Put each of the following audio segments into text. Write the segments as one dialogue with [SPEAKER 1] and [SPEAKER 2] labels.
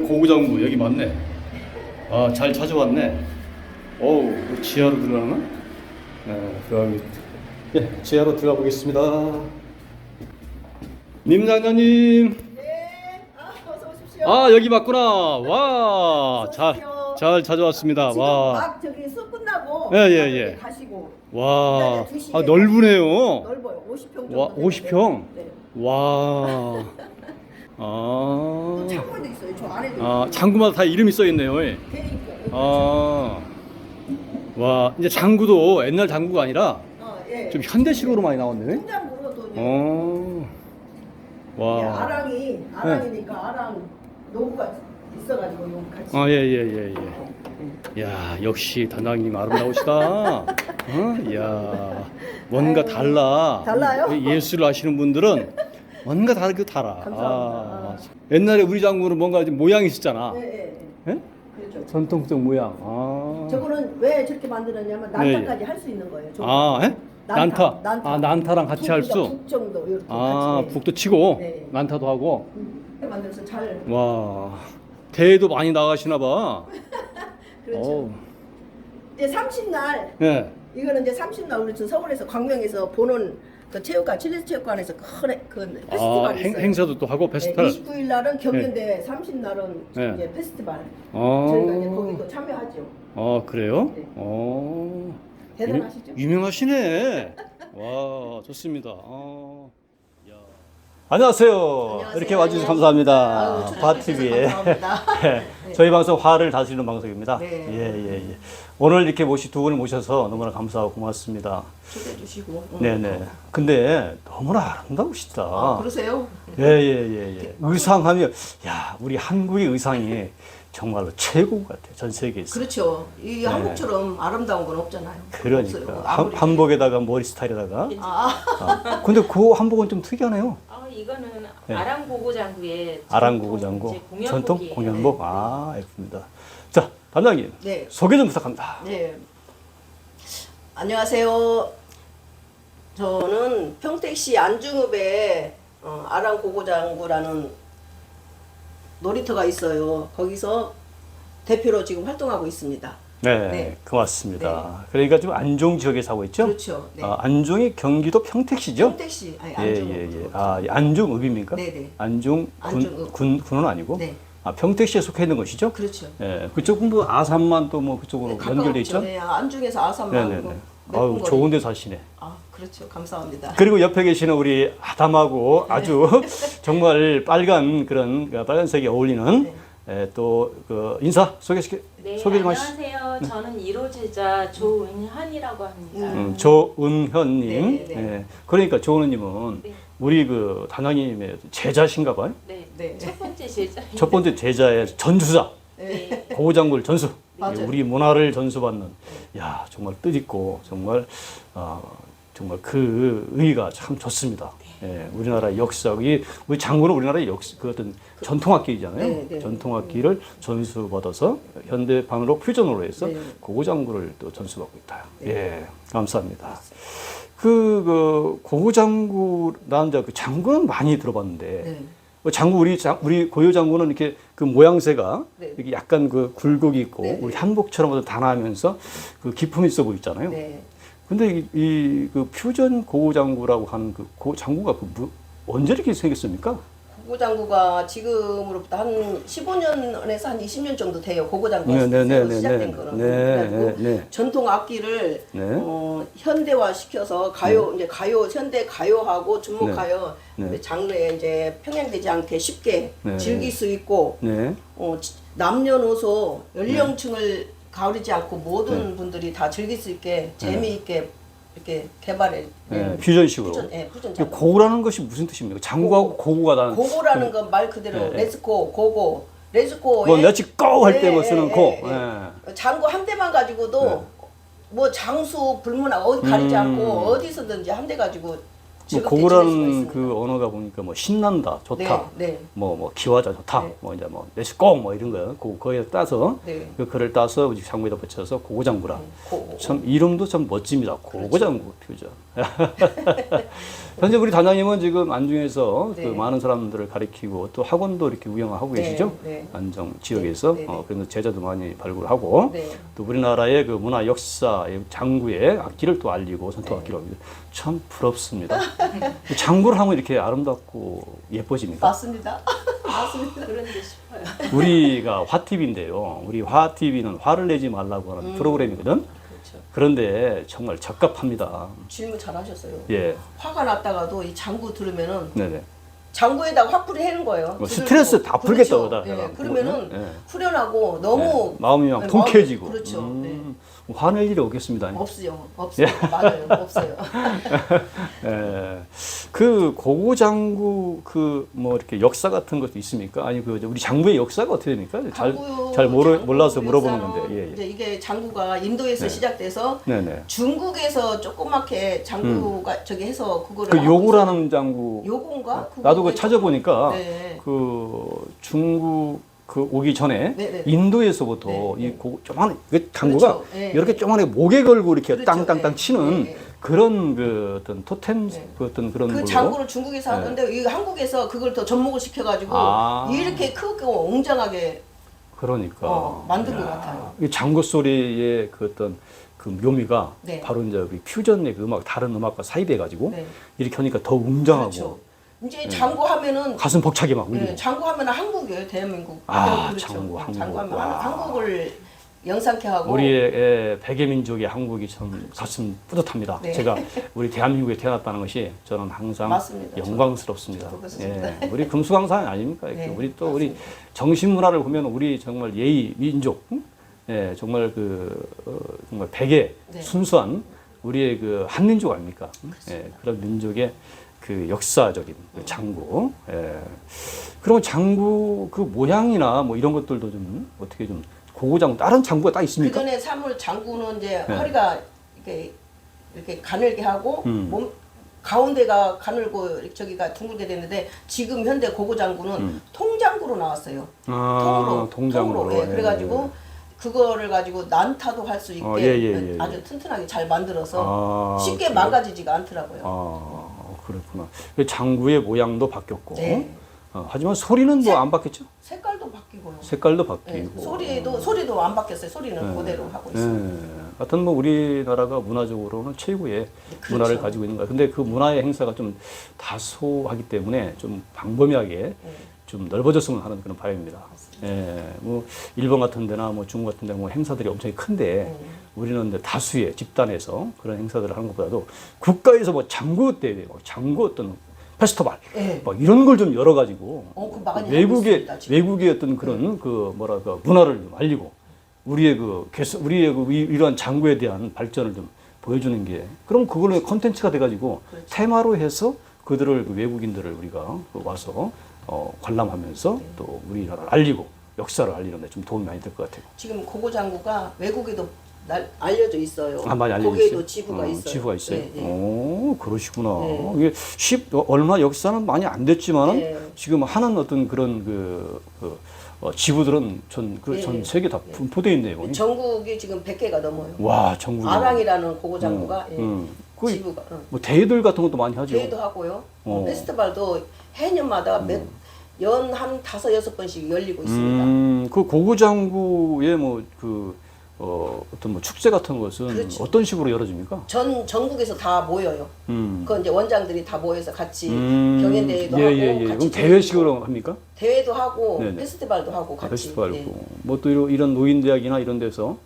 [SPEAKER 1] 고구장구 여기 맞네. 아, 잘 찾아왔네. 어우, 지하로 들어가나? 예, 지하로 들어가 보겠습니다. 님장녀님.
[SPEAKER 2] 네. 어서 오십시오.
[SPEAKER 1] 아, 여기 맞구나. 와, 잘 찾아왔습니다.
[SPEAKER 2] 지금
[SPEAKER 1] 와.
[SPEAKER 2] 막 저기 수업 끝나고
[SPEAKER 1] 예, 예, 예.
[SPEAKER 2] 가시고.
[SPEAKER 1] 와.
[SPEAKER 2] 그다음에 2시에
[SPEAKER 1] 아, 넓으네요.
[SPEAKER 2] 넓어요. 50평 정도.
[SPEAKER 1] 와, 50평?
[SPEAKER 2] 네.
[SPEAKER 1] 와.
[SPEAKER 2] 또
[SPEAKER 1] 아.
[SPEAKER 2] 창문도 있어요. 저 안에도.
[SPEAKER 1] 아,
[SPEAKER 2] 있고.
[SPEAKER 1] 장구마다 다 이름이 써 있네요. 예.
[SPEAKER 2] 돼 있고.
[SPEAKER 1] 아. 와, 이제 장구도 옛날 장구가 아니라
[SPEAKER 2] 예.
[SPEAKER 1] 좀 현대식으로 많이 나왔네.
[SPEAKER 2] 통장으로도
[SPEAKER 1] 어. 와.
[SPEAKER 2] 아랑이니까 아랑 노후가 있어가지고 요 같이.
[SPEAKER 1] 아, 예, 예, 예, 예. 야, 역시 단장님 아름다우시다. 어? 야, 뭔가
[SPEAKER 2] 아유,
[SPEAKER 1] 달라.
[SPEAKER 2] 달라요?
[SPEAKER 1] 예술을 하시는 분들은 뭔가 다르게 달아.
[SPEAKER 2] 감사합니다.
[SPEAKER 1] 옛날에 우리 장구는 뭔가 좀 모양이 있었잖아.
[SPEAKER 2] 예, 예, 예.
[SPEAKER 1] 예?
[SPEAKER 2] 그렇죠.
[SPEAKER 1] 전통적 모양. 아.
[SPEAKER 2] 저거는 왜 저렇게 만들었냐면
[SPEAKER 1] 네,
[SPEAKER 2] 난타까지 할 수 있는 거예요. 저거.
[SPEAKER 1] 아, 예? 난타.
[SPEAKER 2] 난타.
[SPEAKER 1] 아, 난타랑 같이 할 수.
[SPEAKER 2] 북 정도 이렇게
[SPEAKER 1] 아,
[SPEAKER 2] 같이.
[SPEAKER 1] 북도 치고
[SPEAKER 2] 네.
[SPEAKER 1] 난타도 하고.
[SPEAKER 2] 만들어서 잘.
[SPEAKER 1] 와. 대회도 많이 나가시나 봐.
[SPEAKER 2] 그렇죠.
[SPEAKER 1] 어우.
[SPEAKER 2] 이제 30날
[SPEAKER 1] 예.
[SPEAKER 2] 이거는 이제 30날 우리 저 서울에서 광명에서 보는 그 체육관 칠레체육관에서 큰
[SPEAKER 1] 아,
[SPEAKER 2] 페스티벌이 있어요.
[SPEAKER 1] 행사도 또 하고 페스티벌.
[SPEAKER 2] 29일 날은 경연대회, 30날은
[SPEAKER 1] 네.
[SPEAKER 2] 이제 페스티벌.
[SPEAKER 1] 아.
[SPEAKER 2] 저희가 이제 거기도 참여하죠.
[SPEAKER 1] 아, 그래요?
[SPEAKER 2] 네. 대단하시죠?
[SPEAKER 1] 유명하시네. 와, 좋습니다. 야. 안녕하세요.
[SPEAKER 2] 안녕하세요.
[SPEAKER 1] 이렇게 와주셔서 감사합니다.
[SPEAKER 2] 아유, 초대해
[SPEAKER 1] 바TV에.
[SPEAKER 2] 주셔서 감사합니다.
[SPEAKER 1] 네. 저희 방송 화를 다스리는 방송입니다.
[SPEAKER 2] 네.
[SPEAKER 1] 예, 예, 예. 오늘 이렇게 두 분을 모셔서 너무나 감사하고 고맙습니다.
[SPEAKER 2] 초대해 주시고.
[SPEAKER 1] 네네. 근데 너무나 아름다우시다.
[SPEAKER 2] 그러세요?
[SPEAKER 1] 예, 예, 예, 예. 의상하면, 야, 우리 한국의 의상이 정말로 최고 같아요. 전 세계에서.
[SPEAKER 2] 그렇죠. 이 한국처럼 아름다운 건 없잖아요.
[SPEAKER 1] 그러니까.
[SPEAKER 2] 없어요. 아무리
[SPEAKER 1] 한복에다가 머리 스타일에다가.
[SPEAKER 2] 아,
[SPEAKER 1] 근데 그 한복은 좀 특이하네요.
[SPEAKER 3] 이거는
[SPEAKER 1] 네.
[SPEAKER 3] 아랑고고장구의
[SPEAKER 1] 아랑고고장구 전통
[SPEAKER 3] 공연복이에요.
[SPEAKER 1] 공연복. 아, 예쁩니다. 자, 단장님.
[SPEAKER 2] 네.
[SPEAKER 1] 소개 좀 부탁합니다.
[SPEAKER 2] 네. 안녕하세요. 저는 평택시 안중읍에 아랑고고장구라는 놀이터가 있어요. 거기서 대표로 지금 활동하고 있습니다.
[SPEAKER 1] 네,
[SPEAKER 2] 네.
[SPEAKER 1] 고맙습니다. 그러니까 지금 안종 지역에 사고 있죠?
[SPEAKER 2] 그렇죠. 네.
[SPEAKER 1] 안종이 경기도 평택시죠?
[SPEAKER 2] 평택시 아니
[SPEAKER 1] 예,
[SPEAKER 2] 안중읍.
[SPEAKER 1] 예, 예. 아, 안중읍입니까?
[SPEAKER 2] 네네.
[SPEAKER 1] 안중
[SPEAKER 2] 안중읍.
[SPEAKER 1] 군은 아니고?
[SPEAKER 2] 네.
[SPEAKER 1] 아, 평택시에 속해 있는 것이죠?
[SPEAKER 2] 그렇죠.
[SPEAKER 1] 예, 그쪽은 뭐 아산만 또 뭐 그쪽으로
[SPEAKER 2] 가까웠죠.
[SPEAKER 1] 연결돼 있죠?
[SPEAKER 2] 네, 안중에서 아산만.
[SPEAKER 1] 네네네.
[SPEAKER 2] 몇
[SPEAKER 1] 아유,
[SPEAKER 2] 분
[SPEAKER 1] 좋은
[SPEAKER 2] 거리.
[SPEAKER 1] 데 사시네.
[SPEAKER 2] 아, 그렇죠. 감사합니다.
[SPEAKER 1] 그리고 옆에 계시는 우리 아담하고
[SPEAKER 2] 네.
[SPEAKER 1] 아주 정말 빨간 그런 빨간색이 어울리는
[SPEAKER 2] 네.
[SPEAKER 1] 또 그 인사 소개 좀
[SPEAKER 3] 네,
[SPEAKER 1] 하시죠.
[SPEAKER 3] 안녕하세요. 저는 1호 제자 조은현이라고 합니다.
[SPEAKER 1] 조은현님.
[SPEAKER 2] 네, 네.
[SPEAKER 1] 예. 그러니까 조은현님은
[SPEAKER 3] 네.
[SPEAKER 1] 우리 그 단장님의 제자신가 봐요.
[SPEAKER 3] 네,
[SPEAKER 2] 네.
[SPEAKER 3] 첫 번째 제자.
[SPEAKER 1] 첫 번째 제자의 전수자.
[SPEAKER 3] 네.
[SPEAKER 1] 고장굴 전수.
[SPEAKER 2] 맞아요.
[SPEAKER 1] 우리 문화를 전수받는. 야, 정말 뜻있고 정말 정말 그 의의가 참 좋습니다. 예, 우리나라의 역사, 우리 장구는 우리나라의 그 어떤 전통악기잖아요.
[SPEAKER 2] 네, 네.
[SPEAKER 1] 전통악기를 전수받아서 현대판으로 퓨전으로 해서
[SPEAKER 2] 네.
[SPEAKER 1] 고장구를 또 전수받고 있다. 예, 감사합니다. 그 고장구 나는 그 장구는 많이 들어봤는데.
[SPEAKER 2] 네.
[SPEAKER 1] 장구 우리 고유 장구는 이렇게 그 모양새가
[SPEAKER 2] 네.
[SPEAKER 1] 이렇게 약간 그 굴곡이 있고
[SPEAKER 2] 네, 네.
[SPEAKER 1] 우리 한복처럼 단아하면서 그 기품이 있어 보이잖아요.
[SPEAKER 2] 네.
[SPEAKER 1] 근데 그 퓨전 고장구라고 하는 그 장구가 언제 이렇게 생겼습니까?
[SPEAKER 2] 고고장구가 지금으로부터 한 15년에서 한 20년 정도 돼요. 고고장구가 시작된 거는. 그래가지고 전통 악기를 현대화 시켜서 가요 이제 가요 현대 가요하고 중국 가요 장르에 이제 평행되지 않게 쉽게 즐길 수 있고 남녀노소 연령층을 가리지 않고 모든 분들이 다 즐길 수 있게 재미있게 이렇게 개발해.
[SPEAKER 1] 퓨전식으로.
[SPEAKER 2] 퓨전 장구.
[SPEAKER 1] 고라는 것이 무슨 뜻입니까? 장구하고 고고가 나는.
[SPEAKER 2] 고고라는 건 말 그대로 렛츠고 고고 렛츠고.
[SPEAKER 1] 뭐 렛츠고 할 때 뭐 쓰는 고.
[SPEAKER 2] 장구 한 대만 가지고도 뭐 장수 불문하고 어디 가리지 않고 어디서든지 한 대 가지고 즐겁게 지낼 수가
[SPEAKER 1] 고고라는
[SPEAKER 2] 있습니다.
[SPEAKER 1] 그 언어가 보니까 뭐 신난다, 좋다,
[SPEAKER 2] 네.
[SPEAKER 1] 뭐 기와자 좋다,
[SPEAKER 2] 네.
[SPEAKER 1] 뭐 이제 뭐 내시공 뭐 이런 거요. 거기에 따서
[SPEAKER 2] 네.
[SPEAKER 1] 그 글을 따서 우리 장구에다 붙여서 고고장구라.
[SPEAKER 2] 고-
[SPEAKER 1] 참 이름도 참 멋집니다. 고고장구 표정. 현재 우리 단장님은 지금 안중에서
[SPEAKER 2] 네.
[SPEAKER 1] 그 많은 사람들을 가리키고 또 학원도 이렇게 운영하고
[SPEAKER 2] 네,
[SPEAKER 1] 계시죠?
[SPEAKER 2] 네.
[SPEAKER 1] 안정 지역에서
[SPEAKER 2] 네, 네, 네.
[SPEAKER 1] 그래서 제자도 많이 발굴하고
[SPEAKER 2] 네.
[SPEAKER 1] 또 우리나라의 그 문화 역사 장구의 악기를 또 알리고 전통 악기로 합니다. 참 부럽습니다. 장구를 하면 이렇게 아름답고 예뻐집니까?
[SPEAKER 2] 맞습니다. 맞습니다.
[SPEAKER 3] 그런 게 싶어요.
[SPEAKER 1] 우리가 화TV인데요. 우리 화TV는 화를 내지 말라고 하는 프로그램이거든.
[SPEAKER 3] 그렇죠.
[SPEAKER 1] 그런데 정말 적합합니다.
[SPEAKER 2] 질문 잘하셨어요.
[SPEAKER 1] 예,
[SPEAKER 2] 화가 났다가도 이 장구 들으면은
[SPEAKER 1] 네네.
[SPEAKER 2] 장구에다가 화풀이 해는 거예요.
[SPEAKER 1] 뭐
[SPEAKER 2] 들으면.
[SPEAKER 1] 스트레스 다 풀겠다,
[SPEAKER 2] 그렇죠.
[SPEAKER 1] 그러다.
[SPEAKER 2] 예,
[SPEAKER 1] 내가.
[SPEAKER 2] 그러면은
[SPEAKER 1] 예.
[SPEAKER 2] 후련하고 너무
[SPEAKER 1] 마음이 막
[SPEAKER 2] 네,
[SPEAKER 1] 통쾌해지고.
[SPEAKER 2] 마음이- 그렇죠. 네.
[SPEAKER 1] 화낼 일이 없겠습니다.
[SPEAKER 2] 없어요. 맞아요. 없어요.
[SPEAKER 1] 예. 그 고고장구 그 뭐 이렇게 역사 같은 것도 있습니까? 아니 그 우리 장구의 역사가 어떻게 됩니까?
[SPEAKER 2] 장구,
[SPEAKER 1] 잘
[SPEAKER 2] 장구
[SPEAKER 1] 몰라서 물어보는
[SPEAKER 2] 역사는
[SPEAKER 1] 건데. 예, 예.
[SPEAKER 2] 이제 이게 장구가 인도에서
[SPEAKER 1] 네.
[SPEAKER 2] 시작돼서
[SPEAKER 1] 네네.
[SPEAKER 2] 중국에서 조그맣게 장구가 저기 해서 그거를
[SPEAKER 1] 그
[SPEAKER 2] 하고
[SPEAKER 1] 요구라는 장구.
[SPEAKER 2] 있어요. 요건가?
[SPEAKER 1] 나도 그 찾아보니까
[SPEAKER 2] 네.
[SPEAKER 1] 그 중국 그 오기 전에
[SPEAKER 2] 네네.
[SPEAKER 1] 인도에서부터
[SPEAKER 2] 네, 네.
[SPEAKER 1] 이 조그만 그 장구가
[SPEAKER 2] 그렇죠. 네,
[SPEAKER 1] 이렇게
[SPEAKER 2] 네.
[SPEAKER 1] 조그만하게 목에 걸고 이렇게
[SPEAKER 2] 그렇죠.
[SPEAKER 1] 땅땅땅
[SPEAKER 2] 네.
[SPEAKER 1] 치는
[SPEAKER 2] 네, 네.
[SPEAKER 1] 그런 그 어떤 토템
[SPEAKER 2] 네.
[SPEAKER 1] 그 어떤 그런
[SPEAKER 2] 그
[SPEAKER 1] 걸로.
[SPEAKER 2] 장구를 중국에서 하던데 이 한국에서 그걸 더 접목을 시켜가지고
[SPEAKER 1] 아.
[SPEAKER 2] 이렇게 크고 웅장하게
[SPEAKER 1] 그러니까
[SPEAKER 2] 만든 것
[SPEAKER 1] 야,
[SPEAKER 2] 같아요.
[SPEAKER 1] 이 장구 소리의 그 어떤 그 묘미가
[SPEAKER 2] 네.
[SPEAKER 1] 바로 이제 우리 퓨전의 그 음악 다른 음악과 사이돼 가지고
[SPEAKER 2] 네.
[SPEAKER 1] 이렇게 하니까 더 웅장하고
[SPEAKER 2] 그렇죠. 이제 장구 하면은
[SPEAKER 1] 가슴 벅차게 막 울리고.
[SPEAKER 2] 네, 장구 하면 한국이에요, 대한민국.
[SPEAKER 1] 아,
[SPEAKER 2] 그렇죠.
[SPEAKER 1] 장구, 한국.
[SPEAKER 2] 장구 하면
[SPEAKER 1] 와.
[SPEAKER 2] 한국을 영상케 하고.
[SPEAKER 1] 우리의 백예민족의 한국이 참 가슴 뿌듯합니다.
[SPEAKER 2] 네.
[SPEAKER 1] 제가 우리 대한민국에 태어났다는 것이 저는 항상
[SPEAKER 2] 맞습니다.
[SPEAKER 1] 영광스럽습니다.
[SPEAKER 2] 저도 그렇습니다.
[SPEAKER 1] 예, 우리 금수강산 아닙니까?
[SPEAKER 2] 네,
[SPEAKER 1] 우리 또 우리 정신문화를 보면 우리 정말 예의 민족, 예, 정말 정말 백의
[SPEAKER 2] 네.
[SPEAKER 1] 순수한 우리의 그 한민족 아닙니까? 예, 그런 민족의 그 역사적인 그 장구. 예. 그럼 장구 그 모양이나 뭐 이런 것들도 좀 어떻게 좀 고고장구 다른 장구가 딱
[SPEAKER 2] 그
[SPEAKER 1] 있습니까?
[SPEAKER 2] 전에 사물 장구는 이제
[SPEAKER 1] 네.
[SPEAKER 2] 허리가 이렇게 가늘게 하고 몸 가운데가 가늘고 저기가 둥글게 되는데 지금 현대 고고 장구는 통장구로 나왔어요. 통으로.
[SPEAKER 1] 통장으로.
[SPEAKER 2] 예, 그래가지고 그거를 가지고 난타도 할 수 있게
[SPEAKER 1] 예.
[SPEAKER 2] 아주 튼튼하게 잘 만들어서
[SPEAKER 1] 아,
[SPEAKER 2] 쉽게
[SPEAKER 1] 그래요?
[SPEAKER 2] 망가지지가 않더라고요.
[SPEAKER 1] 그렇구나. 그 장구의 모양도 바뀌었고.
[SPEAKER 2] 네.
[SPEAKER 1] 하지만 소리는 뭐 안 바뀌었죠?
[SPEAKER 2] 색깔도 바뀌고요.
[SPEAKER 1] 색깔도
[SPEAKER 2] 예,
[SPEAKER 1] 바뀌고.
[SPEAKER 2] 소리도 안 바뀌었어요. 소리는 그대로 하고 있습니다.
[SPEAKER 1] 하여튼 뭐 우리나라가 문화적으로는 최고의
[SPEAKER 2] 그렇죠.
[SPEAKER 1] 문화를 가지고 있는 거야. 근데 그 문화의 행사가 좀 다소하기 때문에 좀 광범위하게 좀 넓어졌으면 하는 그런 바람입니다. 예, 뭐 일본 같은 데나 뭐 중국 같은 데 뭐 행사들이 엄청 큰데 우리는 이제 다수의 집단에서 그런 행사들을 하는 것보다도 국가에서 뭐 장구 대회, 뭐 장구 어떤 페스티벌,
[SPEAKER 2] 네.
[SPEAKER 1] 막 이런 걸 좀 열어가지고
[SPEAKER 2] 그거 많이 하고
[SPEAKER 1] 외국의
[SPEAKER 2] 있습니다, 지금.
[SPEAKER 1] 외국의 어떤 그런 그 뭐랄까 문화를 좀 알리고 우리의 우리의 이러한 장구에 대한 발전을 좀 보여주는 게 그럼 그걸로 컨텐츠가 돼가지고
[SPEAKER 2] 그렇죠.
[SPEAKER 1] 테마로 해서 그들을 그 외국인들을 우리가 와서 관람하면서 또 우리나라를 알리고 역사를 알리는 데 좀 도움이 많이 될 것 같아요.
[SPEAKER 2] 지금 고고 장구가 외국에도 알려져 있어요.
[SPEAKER 1] 많이 알려져
[SPEAKER 2] 거기에도
[SPEAKER 1] 있어요?
[SPEAKER 2] 지부가 있어요.
[SPEAKER 1] 지부가 있어요.
[SPEAKER 2] 네, 네.
[SPEAKER 1] 오, 그러시구나.
[SPEAKER 2] 네.
[SPEAKER 1] 이게 얼마 역사는 많이 안 됐지만은
[SPEAKER 2] 네.
[SPEAKER 1] 지금 하는 어떤 그런 지부들은 전
[SPEAKER 2] 네.
[SPEAKER 1] 세계 다 분포되어 있네요.
[SPEAKER 2] 전국이 지금 100개가 넘어요.
[SPEAKER 1] 와, 전국에.
[SPEAKER 2] 아랑이라는 고고 장구가
[SPEAKER 1] 그
[SPEAKER 2] 지부가
[SPEAKER 1] 뭐 대회들 같은 것도 많이 하죠.
[SPEAKER 2] 대회도 하고요.
[SPEAKER 1] 어.
[SPEAKER 2] 페스티벌도 해년마다 연한 5-6번씩 열리고 있습니다.
[SPEAKER 1] 그 고구장구의 어떤 뭐 축제 같은 것은
[SPEAKER 2] 그렇죠.
[SPEAKER 1] 어떤 식으로 열어집니까?
[SPEAKER 2] 전국에서 다 모여요. 그 이제 원장들이 다 모여서 같이
[SPEAKER 1] 음.
[SPEAKER 2] 경연대회도
[SPEAKER 1] 예,
[SPEAKER 2] 하고
[SPEAKER 1] 예, 예.
[SPEAKER 2] 같이
[SPEAKER 1] 그럼 대회식으로 합니까?
[SPEAKER 2] 대회도 하고
[SPEAKER 1] 네네.
[SPEAKER 2] 페스티벌도 하고 같이.
[SPEAKER 1] 페스티벌
[SPEAKER 2] 네.
[SPEAKER 1] 고 뭐 또 이런 노인대학이나 이런 데서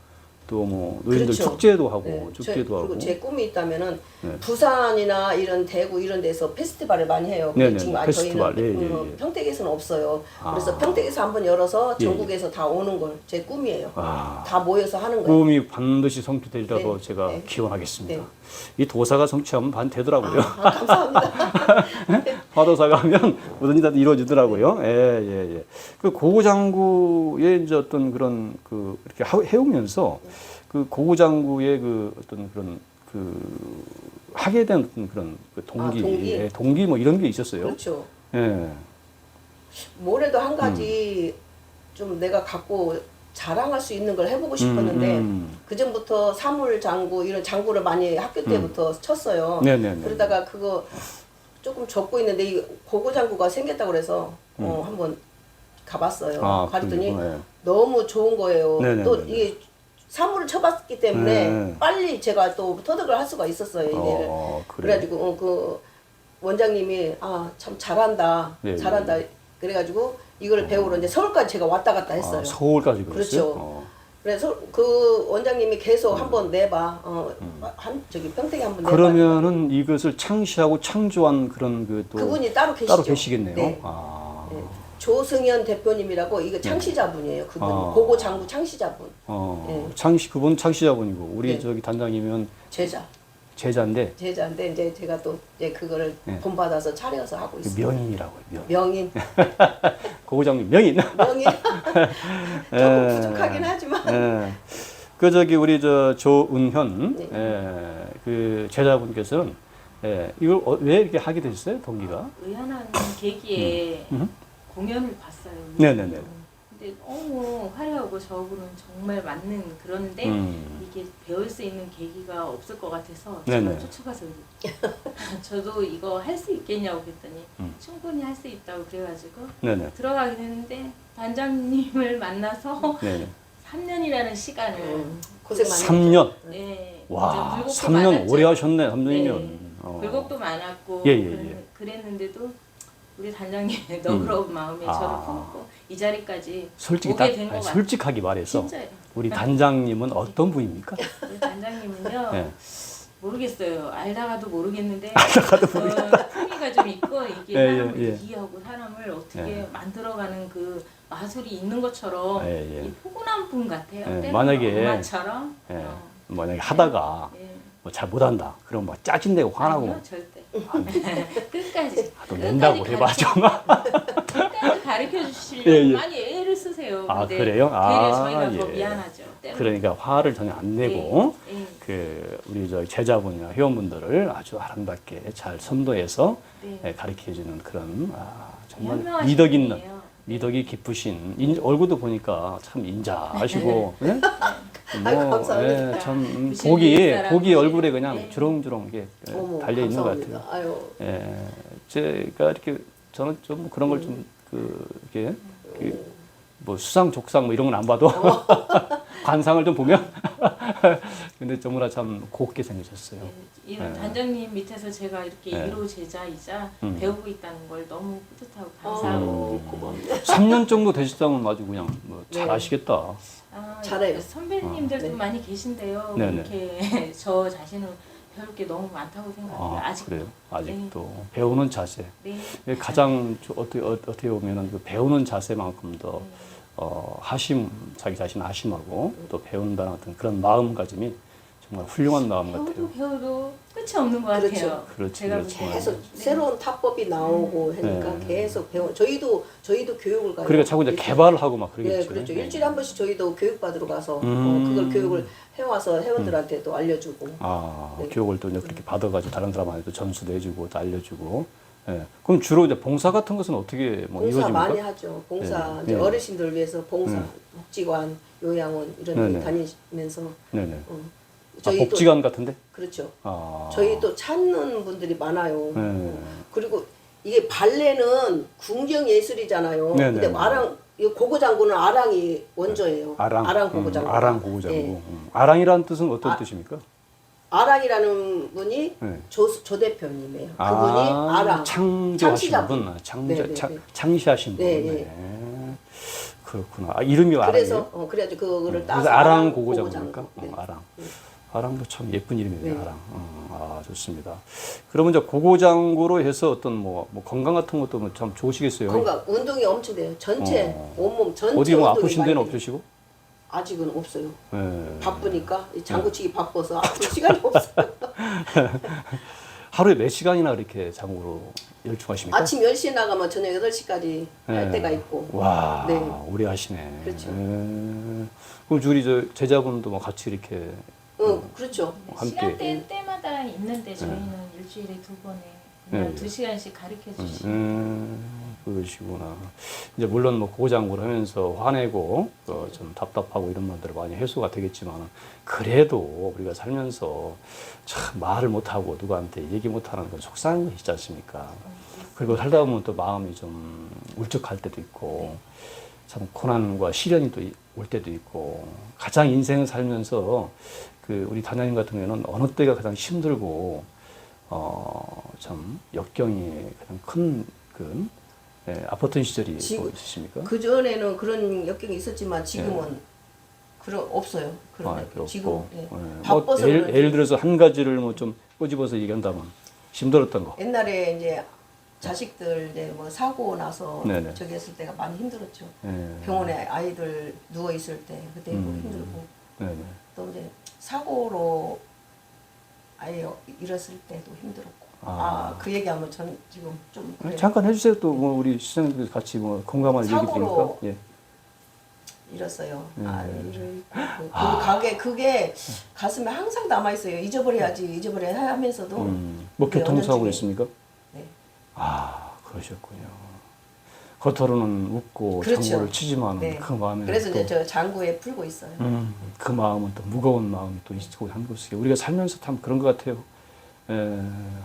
[SPEAKER 1] 또 뭐 노인들
[SPEAKER 2] 그렇죠.
[SPEAKER 1] 축제도 하고
[SPEAKER 2] 네.
[SPEAKER 1] 축제도 하고.
[SPEAKER 2] 그리고 제 꿈이 있다면은
[SPEAKER 1] 네.
[SPEAKER 2] 부산이나 이런 대구 이런 데서 페스티벌을 많이 해요. 근데
[SPEAKER 1] 네네,
[SPEAKER 2] 지금
[SPEAKER 1] 페스티벌.
[SPEAKER 2] 저희는
[SPEAKER 1] 예, 예, 예.
[SPEAKER 2] 평택에서는 없어요.
[SPEAKER 1] 아.
[SPEAKER 2] 그래서 평택에서 한번 열어서
[SPEAKER 1] 예, 예.
[SPEAKER 2] 전국에서 다 오는 걸 제 꿈이에요.
[SPEAKER 1] 아.
[SPEAKER 2] 다 모여서 하는 거예요.
[SPEAKER 1] 꿈이 반드시 성취되리라고
[SPEAKER 2] 네.
[SPEAKER 1] 제가
[SPEAKER 2] 네.
[SPEAKER 1] 기원하겠습니다.
[SPEAKER 2] 네.
[SPEAKER 1] 이 도사가 성취하면 반 되더라고요.
[SPEAKER 2] 감사합니다.
[SPEAKER 1] 화도사가 하면 뭐든지 다 이루어지더라고요. 예. 그 고구장구의 이제 어떤 그런 이렇게 해오면서 그 고구장구의 그 어떤 그런 하게 된 그런 그 동기,
[SPEAKER 2] 동기?
[SPEAKER 1] 예, 동기 뭐 이런 게 있었어요.
[SPEAKER 2] 그렇죠.
[SPEAKER 1] 예.
[SPEAKER 2] 뭐래도 한 가지 좀 내가 갖고 자랑할 수 있는 걸 해보고 싶었는데 그 전부터 사물 장구 이런 장구를 많이 학교 때부터 쳤어요.
[SPEAKER 1] 네네네.
[SPEAKER 2] 그러다가 그거 조금 접고 있는데 이 고고 장구가 생겼다고 그래서 한번 가봤어요.
[SPEAKER 1] 아,
[SPEAKER 2] 갔더니
[SPEAKER 1] 그러군요. 예.
[SPEAKER 2] 너무 좋은 거예요.
[SPEAKER 1] 네네네네.
[SPEAKER 2] 또 이게 사물을 쳐봤기 때문에
[SPEAKER 1] 네.
[SPEAKER 2] 빨리 제가 또 터득을 할 수가 있었어요. 이거를.
[SPEAKER 1] 그래요.
[SPEAKER 2] 그래가지고 그 원장님이 참 잘한다,
[SPEAKER 1] 예,
[SPEAKER 2] 잘한다. 그래가지고 이걸 배우러 이제 서울까지 제가 왔다 갔다 했어요.
[SPEAKER 1] 서울까지 그랬어요?
[SPEAKER 2] 그렇죠. 그래서 그 원장님이 계속 한번 내봐. 저기 평택에 한번 내봐.
[SPEAKER 1] 그러면은 이것을 창시하고 창조한 그런 그 또
[SPEAKER 2] 그분이 따로 계시죠.
[SPEAKER 1] 따로 계시겠네요.
[SPEAKER 2] 네. 네. 조승현 대표님이라고 이거 창시자분이에요. 그분 고고 장구 창시자분. 네.
[SPEAKER 1] 그분 창시자분이고 우리
[SPEAKER 2] 네.
[SPEAKER 1] 저기 단장님은 제자인데
[SPEAKER 2] 제자인데 이제 제가 또 이제 그거를
[SPEAKER 1] 네.
[SPEAKER 2] 본받아서 차려서 하고 있어요.
[SPEAKER 1] 명인이라고 해요.
[SPEAKER 2] 명인.
[SPEAKER 1] 고고장님 명인.
[SPEAKER 2] 명인. 조금 부족하긴 하지만.
[SPEAKER 1] 예. 그 저기 우리 저 조은현
[SPEAKER 2] 네.
[SPEAKER 1] 그 제자분께서는 이걸 왜 이렇게 하게 되셨어요? 동기가?
[SPEAKER 3] 의연한 계기에 공연을 봤어요.
[SPEAKER 1] 네네네.
[SPEAKER 3] 근데 너무 화려하고 저하고는 정말 맞는 그런데 이게 배울 수 있는 계기가 없을 것 같아서 제가
[SPEAKER 1] 네네.
[SPEAKER 3] 쫓아가서 저도 이거 할 수 있겠냐고 그랬더니 충분히 할 수 있다고 그래가지고
[SPEAKER 1] 네네.
[SPEAKER 3] 들어가긴 했는데 단장님을 만나서
[SPEAKER 1] 네네.
[SPEAKER 3] 3년이라는 시간을
[SPEAKER 2] 고생 많이
[SPEAKER 1] 3년.
[SPEAKER 3] 네,
[SPEAKER 1] 와,
[SPEAKER 3] 이제 불곡도
[SPEAKER 1] 3년
[SPEAKER 3] 많았죠.
[SPEAKER 1] 오래 하셨네. 3년이면.
[SPEAKER 3] 네, 불곡도 많았고
[SPEAKER 1] 예.
[SPEAKER 3] 그랬는데도 우리 단장님의 너그러운 마음에 저를 품고 이 자리까지
[SPEAKER 1] 솔직히
[SPEAKER 3] 오게 된 것 같아요.
[SPEAKER 1] 솔직하게 말해서
[SPEAKER 3] 진짜요.
[SPEAKER 1] 우리 단장님은 어떤 분입니까?
[SPEAKER 3] 우리 단장님은요.
[SPEAKER 1] 네.
[SPEAKER 3] 모르겠어요. 알다가도 모르겠는데 품위가 좀 있고 이게
[SPEAKER 1] 예,
[SPEAKER 3] 사람을
[SPEAKER 1] 예.
[SPEAKER 3] 이해하고 사람을 어떻게
[SPEAKER 1] 예.
[SPEAKER 3] 만들어가는 그 마술이 있는 것처럼
[SPEAKER 1] 예.
[SPEAKER 3] 이 포근한 분 같아요.
[SPEAKER 1] 예,
[SPEAKER 3] 때로는
[SPEAKER 1] 만약에
[SPEAKER 3] 엄마처럼
[SPEAKER 1] 만약에 하다가
[SPEAKER 3] 예.
[SPEAKER 1] 뭐 잘 못한다. 그럼 막 짜증내고 화나고
[SPEAKER 3] 아니요, 절대. 끝까지.
[SPEAKER 1] 또 낸다고 해봐 좀.
[SPEAKER 3] 끝까지 가르쳐 주시려고
[SPEAKER 1] 예.
[SPEAKER 3] 많이 애를 쓰세요.
[SPEAKER 1] 아,
[SPEAKER 3] 근데
[SPEAKER 1] 그래요?
[SPEAKER 3] 되려 저희가 더
[SPEAKER 1] 예.
[SPEAKER 3] 미안하죠. 때로는.
[SPEAKER 1] 그러니까 화를 전혀 안 내고
[SPEAKER 3] 예.
[SPEAKER 1] 그 우리 저 제자분이나 회원분들을 아주 아름답게 잘 선도해서
[SPEAKER 3] 네.
[SPEAKER 1] 가르쳐주는 그런 정말
[SPEAKER 3] 현명하신
[SPEAKER 1] 미덕 있는
[SPEAKER 3] 분이에요.
[SPEAKER 1] 미덕이 깊으신 얼굴도 보니까 참 인자하시고 예?
[SPEAKER 2] 아이고, 감사합니다.
[SPEAKER 1] 참
[SPEAKER 3] 무슨
[SPEAKER 1] 복이
[SPEAKER 3] 사람이지?
[SPEAKER 1] 얼굴에 그냥
[SPEAKER 3] 네.
[SPEAKER 1] 주렁주렁 이게
[SPEAKER 2] 어머,
[SPEAKER 1] 달려 있는 것
[SPEAKER 2] 감사합니다.
[SPEAKER 1] 같아요.
[SPEAKER 2] 아유.
[SPEAKER 1] 예, 제가 이렇게 저는 좀 그런 걸 좀 이렇게 뭐 수상 족상 뭐 이런 건 안 봐도 관상을 좀 보면 근데 정말 참 곱게 생기셨어요.
[SPEAKER 3] 이런 단장님 밑에서 제가 이렇게
[SPEAKER 1] 네.
[SPEAKER 3] 1호 제자이자 배우고 있다는 걸 너무 뿌듯하고 감사하고
[SPEAKER 2] 감사하고 고맙습니다.
[SPEAKER 1] 3년 정도 되셨다면 아주 그냥 뭐
[SPEAKER 2] 네.
[SPEAKER 1] 잘하시겠다.
[SPEAKER 2] 잘해요.
[SPEAKER 3] 선배님들도
[SPEAKER 2] 네.
[SPEAKER 3] 많이 계신데요.
[SPEAKER 1] 네네.
[SPEAKER 3] 이렇게 저 자신을 배울 게 너무 많다고 생각해요. 아직
[SPEAKER 1] 그래요. 아직도 배우는 자세.
[SPEAKER 3] 네.
[SPEAKER 1] 가장 어떻게 보면은 그 배우는 자세만큼 더 자기 자신 하심하고 또 배운다는 어떤 그런 마음가짐이 정말 훌륭한 마음 같아요.
[SPEAKER 3] 배워도 끝이 없는 것
[SPEAKER 2] 그렇죠.
[SPEAKER 3] 같아요.
[SPEAKER 1] 그렇지,
[SPEAKER 3] 제가
[SPEAKER 1] 그렇지.
[SPEAKER 3] 보기에는.
[SPEAKER 2] 계속 새로운 타법이 나오고 하니까
[SPEAKER 1] 네.
[SPEAKER 2] 계속 배워. 저희도 교육을 가요.
[SPEAKER 1] 그러니까 자꾸 이제 개발을 하고 막
[SPEAKER 2] 네,
[SPEAKER 1] 그러겠죠.
[SPEAKER 2] 그렇죠.
[SPEAKER 1] 네.
[SPEAKER 2] 일주일에 한 번씩 저희도 교육 받으러 가서 그걸 교육을 해와서 회원들한테도 알려주고. 네.
[SPEAKER 1] 교육을 또 이제 그렇게 받아가지고 다른 사람한테도 전수도 해주고 또 알려주고. 예. 그럼 주로 이제 봉사 같은 것은 어떻게 뭐
[SPEAKER 2] 봉사
[SPEAKER 1] 이루어집니까?
[SPEAKER 2] 많이 하죠. 봉사
[SPEAKER 1] 네.
[SPEAKER 2] 이제
[SPEAKER 1] 네.
[SPEAKER 2] 어르신들 위해서 봉사, 복지관, 요양원 이런 데
[SPEAKER 1] 네네.
[SPEAKER 2] 다니면서
[SPEAKER 1] 네네.
[SPEAKER 2] 저희 또
[SPEAKER 1] 복지관 같은데?
[SPEAKER 2] 그렇죠.
[SPEAKER 1] 아.
[SPEAKER 2] 저희 또 찾는 분들이 많아요.
[SPEAKER 1] 네.
[SPEAKER 2] 그리고 이게 발레는 궁정 예술이잖아요.
[SPEAKER 1] 네네.
[SPEAKER 2] 근데 이 고고장구는 아랑이 원조예요. 아랑 고고장구.
[SPEAKER 1] 아랑 고고장구.
[SPEAKER 2] 예.
[SPEAKER 1] 아랑이라는 뜻은 어떤 뜻입니까?
[SPEAKER 2] 아랑이라는 분이
[SPEAKER 1] 네.
[SPEAKER 2] 조 대표님이에요. 그분이 아랑
[SPEAKER 1] 창조하신
[SPEAKER 2] 창시자분.
[SPEAKER 1] 분,
[SPEAKER 2] 네네네.
[SPEAKER 1] 창시하신 분.
[SPEAKER 2] 네,
[SPEAKER 1] 네. 그렇구나. 이름이 아랑이에요?
[SPEAKER 2] 그래서 그래가지고 그거를 따서
[SPEAKER 1] 그래서 아랑 고고장구입니까?
[SPEAKER 2] 네.
[SPEAKER 1] 아랑. 아랑도 참 예쁜 이름이네요.
[SPEAKER 2] 네.
[SPEAKER 1] 아랑. 좋습니다. 그러면 이제 고고장구로 해서 어떤 뭐 건강 같은 것도 뭐참 좋으시겠어요.
[SPEAKER 2] 건강 운동이 엄청 돼요. 전체 온몸 전체
[SPEAKER 1] 어디 뭐
[SPEAKER 2] 운동이
[SPEAKER 1] 아프신 데는
[SPEAKER 2] 많이 돼요.
[SPEAKER 1] 없으시고?
[SPEAKER 2] 아직은 없어요.
[SPEAKER 1] 네.
[SPEAKER 2] 바쁘니까 이 장구치기 바빠서 아플 시간이 없어요.
[SPEAKER 1] 하루에 몇 시간이나 이렇게 장구로 열중하십니까?
[SPEAKER 2] 아침 10시에 나가면 저녁 8시까지 할
[SPEAKER 1] 네.
[SPEAKER 2] 때가 있고.
[SPEAKER 1] 와,
[SPEAKER 2] 네.
[SPEAKER 1] 오래 하시네.
[SPEAKER 2] 그렇죠.
[SPEAKER 1] 그럼 우리 제자분도 뭐 같이 이렇게
[SPEAKER 2] 그렇죠.
[SPEAKER 1] 함께.
[SPEAKER 3] 시간대 때마다 해마다 있는데 저희는 일주일에 2번에 그냥
[SPEAKER 1] 네.
[SPEAKER 3] 2시간씩 가르쳐 주시고
[SPEAKER 1] 그러시구나. 이제 물론 뭐 고장구를 하면서 화내고 좀 답답하고 이런 분들이 많이 해소가 되겠지만 그래도 우리가 살면서 참 말을 못하고 누구한테 얘기 못하는 건 속상한 거 있지 않습니까? 그리고 살다 보면 또 마음이 좀 울적할 때도 있고 참 고난과 시련이 또 올 때도 있고 가장 인생을 살면서 그 우리 단장님 같은 경우에는 어느 때가 가장 힘들고 참 역경이 가장 큰 아팠던 시절이 뭐 있으십니까?
[SPEAKER 2] 그 전에는 그런 역경이 있었지만 지금은 그런 없어요. 그런 역경. 지금 바빠서
[SPEAKER 1] 예를 들어서 한 가지를 뭐 좀 꼬집어서 얘기한다면 힘들었던 거.
[SPEAKER 2] 옛날에 이제 자식들 이제 뭐 사고 나서
[SPEAKER 1] 네네.
[SPEAKER 2] 저기 했을 때가 많이 힘들었죠.
[SPEAKER 1] 네.
[SPEAKER 2] 병원에 아이들 누워 있을 때 그때 힘들고
[SPEAKER 1] 네네.
[SPEAKER 2] 또 이제 사고로 아예 잃었을 때도 힘들었고. 그 얘기하면 전 지금 좀 그래요.
[SPEAKER 1] 잠깐 해주세요. 또 뭐 우리 시청자들 같이 뭐 공감하는 얘기
[SPEAKER 2] 사고로
[SPEAKER 1] 드리니까. 예.
[SPEAKER 2] 잃었어요. 아이를 그게 가슴에 항상 남아 있어요. 잊어버려야 하면서도.
[SPEAKER 1] 뭐
[SPEAKER 2] 그게
[SPEAKER 1] 교통사고
[SPEAKER 2] 언제쯤에-
[SPEAKER 1] 있습니까?
[SPEAKER 2] 네.
[SPEAKER 1] 그러셨군요. 겉으로는 웃고
[SPEAKER 2] 그렇죠.
[SPEAKER 1] 장구를 치지만
[SPEAKER 2] 네.
[SPEAKER 1] 그 마음에
[SPEAKER 2] 그래서
[SPEAKER 1] 또
[SPEAKER 2] 이제 저 장구에 풀고 있어요.
[SPEAKER 1] 그 마음은 또 무거운 마음이 또 있고 한 곳에 우리가 살면서 참 그런 것 같아요.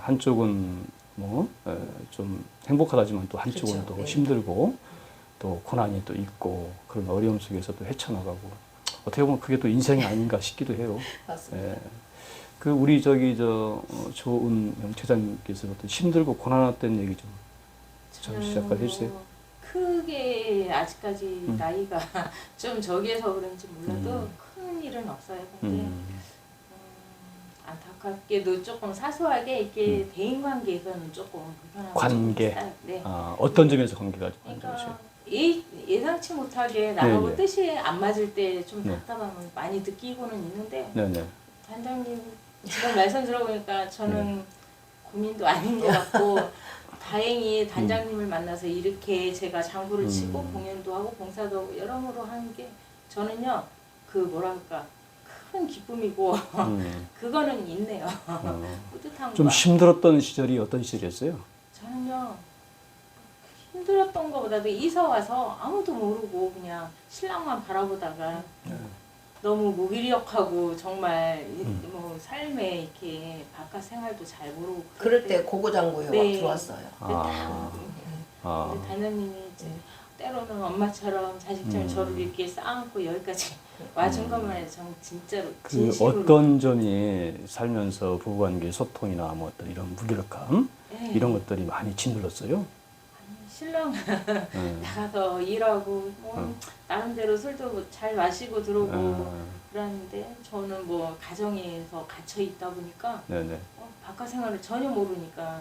[SPEAKER 1] 한쪽은 뭐 좀 행복하다지만 또 한쪽은
[SPEAKER 2] 그렇죠.
[SPEAKER 1] 또
[SPEAKER 2] 네.
[SPEAKER 1] 힘들고 또 고난이 또 있고 그런 어려움 속에서 또 헤쳐나가고 어떻게 보면 그게 또 인생이 아닌가 싶기도 해요.
[SPEAKER 2] 맞습니다.
[SPEAKER 1] 그 우리 조은 영체장님께서 어떤 힘들고 고난했던 얘기 좀 시작을 해주세요.
[SPEAKER 3] 크게 아직까지 나이가 좀 저기에서 그런지 몰라도 큰 일은 없어요. 근데 안타깝게도 조금 사소하게 이게 대인관계에서는 조금 불편한
[SPEAKER 1] 관계.
[SPEAKER 3] 있어요. 네.
[SPEAKER 1] 어떤 점에서 관계가 좀 안 좋으세요?
[SPEAKER 3] 그러니까 예상치 못하게 나하고
[SPEAKER 1] 네네.
[SPEAKER 3] 뜻이 안 맞을 때 좀
[SPEAKER 1] 네.
[SPEAKER 3] 답답함을 많이 느끼고는 있는데
[SPEAKER 1] 네네.
[SPEAKER 3] 단장님 지금 말씀 들어보니까 저는 고민도 아닌 것 같고 다행히 단장님을 만나서 이렇게 제가 장구를 치고 공연도 하고 봉사도 하고 여러모로 하는 게 저는요 그 뭐랄까 큰 기쁨이고 그거는 있네요. 뿌듯한
[SPEAKER 1] 좀
[SPEAKER 3] 거.
[SPEAKER 1] 힘들었던 시절이 어떤 시절이었어요?
[SPEAKER 3] 저는요 힘들었던 것보다도 이사 와서 아무도 모르고 그냥 신랑만 바라보다가 너무 무기력하고 정말 뭐 삶에 이렇게 바깥 생활도 잘 모르고
[SPEAKER 2] 그럴 때 고고장구에
[SPEAKER 3] 네.
[SPEAKER 2] 들어왔어요.
[SPEAKER 3] 근데 단장님이 이제 때로는 엄마처럼 자식처럼 저를 이렇게 쌓아놓고 여기까지 와준 것만 해도 전 진짜로
[SPEAKER 1] 그
[SPEAKER 3] 진심으로
[SPEAKER 1] 어떤 점이 살면서 부부관계 소통이나 뭐 어떤 이런 무기력감
[SPEAKER 3] 네.
[SPEAKER 1] 이런 것들이 많이 짓눌렀어요?
[SPEAKER 3] 신랑 나가서 일하고 뭐 나름대로 술도 잘 마시고 들어오고 그러는데 저는 뭐 가정에서 갇혀 있다 보니까
[SPEAKER 1] 네네.
[SPEAKER 3] 바깥 생활을 전혀 모르니까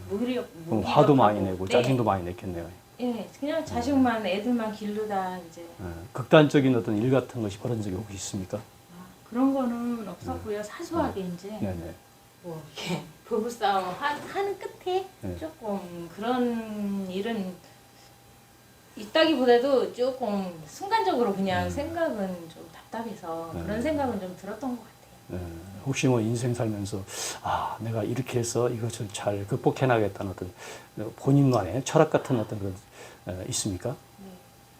[SPEAKER 3] 무기력
[SPEAKER 1] 그럼 화도 많이
[SPEAKER 3] 무기력하고.
[SPEAKER 1] 내고
[SPEAKER 3] 네.
[SPEAKER 1] 짜증도 많이 냈겠네요.
[SPEAKER 3] 예, 그냥 자식만 애들만 기르다 이제
[SPEAKER 1] 극단적인 어떤 일 같은 것이 벌어진 적이 혹시 있습니까?
[SPEAKER 3] 그런 거는 없었고요. 사소하게 이제
[SPEAKER 1] 네네.
[SPEAKER 3] 뭐 이렇게 부부싸움 하는 끝에
[SPEAKER 1] 네.
[SPEAKER 3] 조금 그런 일은 있다기보다도 조금 순간적으로 그냥 생각은 좀 답답해서 그런 생각은 좀 들었던 것 같아요.
[SPEAKER 1] 혹시 뭐 인생 살면서 내가 이렇게 해서 이것을 잘 극복해 나가겠다는 어떤 본인만의 철학 같은 어떤 그런 있습니까?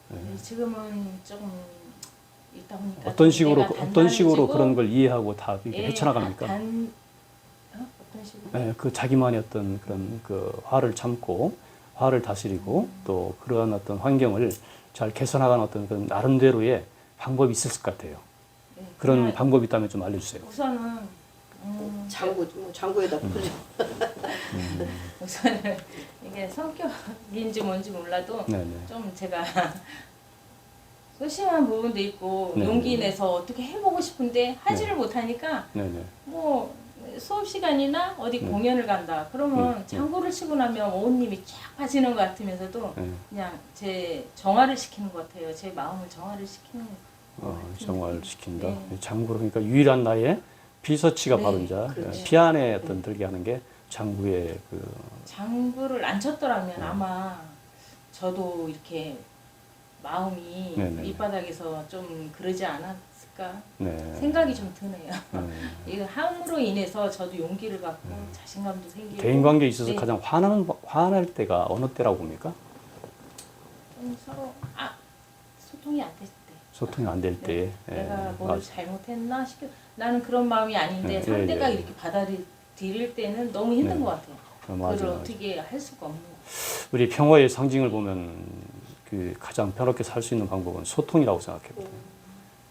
[SPEAKER 3] 네, 지금은 조금 있다 보니까
[SPEAKER 1] 어떤 식으로
[SPEAKER 3] 내가 단단해지고
[SPEAKER 1] 그런 걸 이해하고 다 이렇게
[SPEAKER 3] 예,
[SPEAKER 1] 헤쳐나갑니까?
[SPEAKER 3] 어떤 식으로?
[SPEAKER 1] 네, 그 자기만의 어떤 그런 그 화를 참고 화를 다스리고 또 그러한 어떤 환경을 잘 개선하는 어떤 그런 나름대로의 방법이 있을 것 같아요.
[SPEAKER 3] 네,
[SPEAKER 1] 그런
[SPEAKER 3] 그냥
[SPEAKER 1] 방법이 있다면 좀 알려주세요.
[SPEAKER 3] 우선은
[SPEAKER 2] 장구에다 풀죠.
[SPEAKER 3] 우선은 이게 성격인지 뭔지 몰라도
[SPEAKER 1] 네네.
[SPEAKER 3] 좀 제가 소심한 부분도 있고
[SPEAKER 1] 네.
[SPEAKER 3] 용기 내서 어떻게 해보고 싶은데 하지를 못하니까
[SPEAKER 1] 네네.
[SPEAKER 3] 뭐 수업 시간이나 어디 공연을 간다 그러면 장구를 치고 나면 온 힘이 쫙 빠지는 것 같으면서도 그냥 제 정화를 시키는 것 같아요. 제 마음을 정화를 시키는 것 같은
[SPEAKER 1] 정화를
[SPEAKER 3] 느낌.
[SPEAKER 1] 시킨다.
[SPEAKER 3] 네.
[SPEAKER 1] 장구로 그러니까 유일한 나의 비서치가
[SPEAKER 3] 네,
[SPEAKER 1] 바로 이제
[SPEAKER 2] 그렇죠.
[SPEAKER 1] 피안에 어떤 들게 하는 게 장구의 그
[SPEAKER 3] 장구를 안 쳤더라면 아마 저도 이렇게 마음이
[SPEAKER 1] 네네.
[SPEAKER 3] 밑바닥에서 좀 그러지 않았을까
[SPEAKER 1] 네.
[SPEAKER 3] 생각이 좀 드네요.
[SPEAKER 1] 네.
[SPEAKER 3] 이거 함으로 인해서 저도 용기를 갖고 자신감도 생기고
[SPEAKER 1] 대인 관계에 있어서
[SPEAKER 3] 네.
[SPEAKER 1] 가장 화날 때가 어느 때라고 봅니까?
[SPEAKER 3] 좀 서로 소통이 안 될 때.
[SPEAKER 1] 소통이 안 될 때.
[SPEAKER 3] 네. 내가
[SPEAKER 1] 예,
[SPEAKER 3] 뭘
[SPEAKER 1] 맞아.
[SPEAKER 3] 잘못했나 싶어. 나는 그런 마음이 아닌데
[SPEAKER 1] 예,
[SPEAKER 3] 상대가
[SPEAKER 1] 예, 예.
[SPEAKER 3] 이렇게 받아들일 때는 너무 힘든
[SPEAKER 1] 네.
[SPEAKER 3] 것 같아요.
[SPEAKER 1] 맞아,
[SPEAKER 3] 그걸
[SPEAKER 1] 맞아.
[SPEAKER 3] 어떻게 할 수가 없는 것 같아요.
[SPEAKER 1] 우리 평화의 상징을 보면 그 가장 평화롭게 살 수 있는 방법은 소통이라고 생각해요.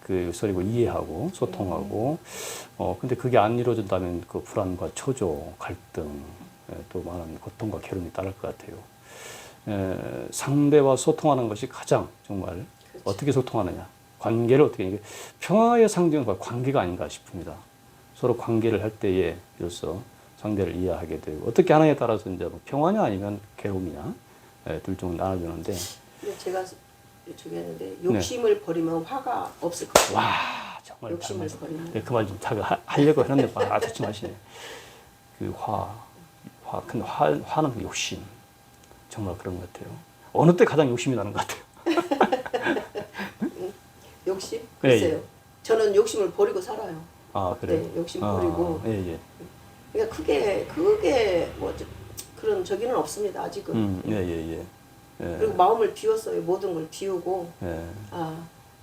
[SPEAKER 1] 그 서로 이해하고 소통하고 근데 그게 안 이루어진다면 그 불안과 초조, 갈등, 또 많은 고통과 괴로움이 따를 것 같아요. 상대와 소통하는 것이 가장 정말
[SPEAKER 2] 그렇죠.
[SPEAKER 1] 어떻게 소통하느냐, 관계를 어떻게 이게 평화의 상징은 바로 관계가 아닌가 싶습니다. 서로 관계를 할 때에 비로소 상대를 이해하게 되고 어떻게 하느냐에 따라서 이제 뭐 평화냐 아니면 괴로움이냐 둘 중은 나눠주는데.
[SPEAKER 2] 근데 제가 저기 했는데 욕심을 버리면 화가 없을 것 같아요.
[SPEAKER 1] 와 정말
[SPEAKER 2] 욕심을 버리면.
[SPEAKER 1] 그 말 좀 자가 하려고 했는데 조심하시네. 그 큰 화는 욕심. 정말 그런 것 같아요. 어느 때 가장 욕심이 나는 것 같아요.
[SPEAKER 2] 욕심?
[SPEAKER 1] 예,
[SPEAKER 2] 글쎄요.
[SPEAKER 1] 예.
[SPEAKER 2] 저는 욕심을 버리고 살아요.
[SPEAKER 1] 아 그래.
[SPEAKER 2] 네, 욕심 버리고.
[SPEAKER 1] 예.
[SPEAKER 2] 그러니까 그게 뭐 그런 저기는 없습니다. 아직은.
[SPEAKER 1] 예.
[SPEAKER 2] 그리고 마음을 비웠어요. 모든 걸 비우고.
[SPEAKER 1] 예.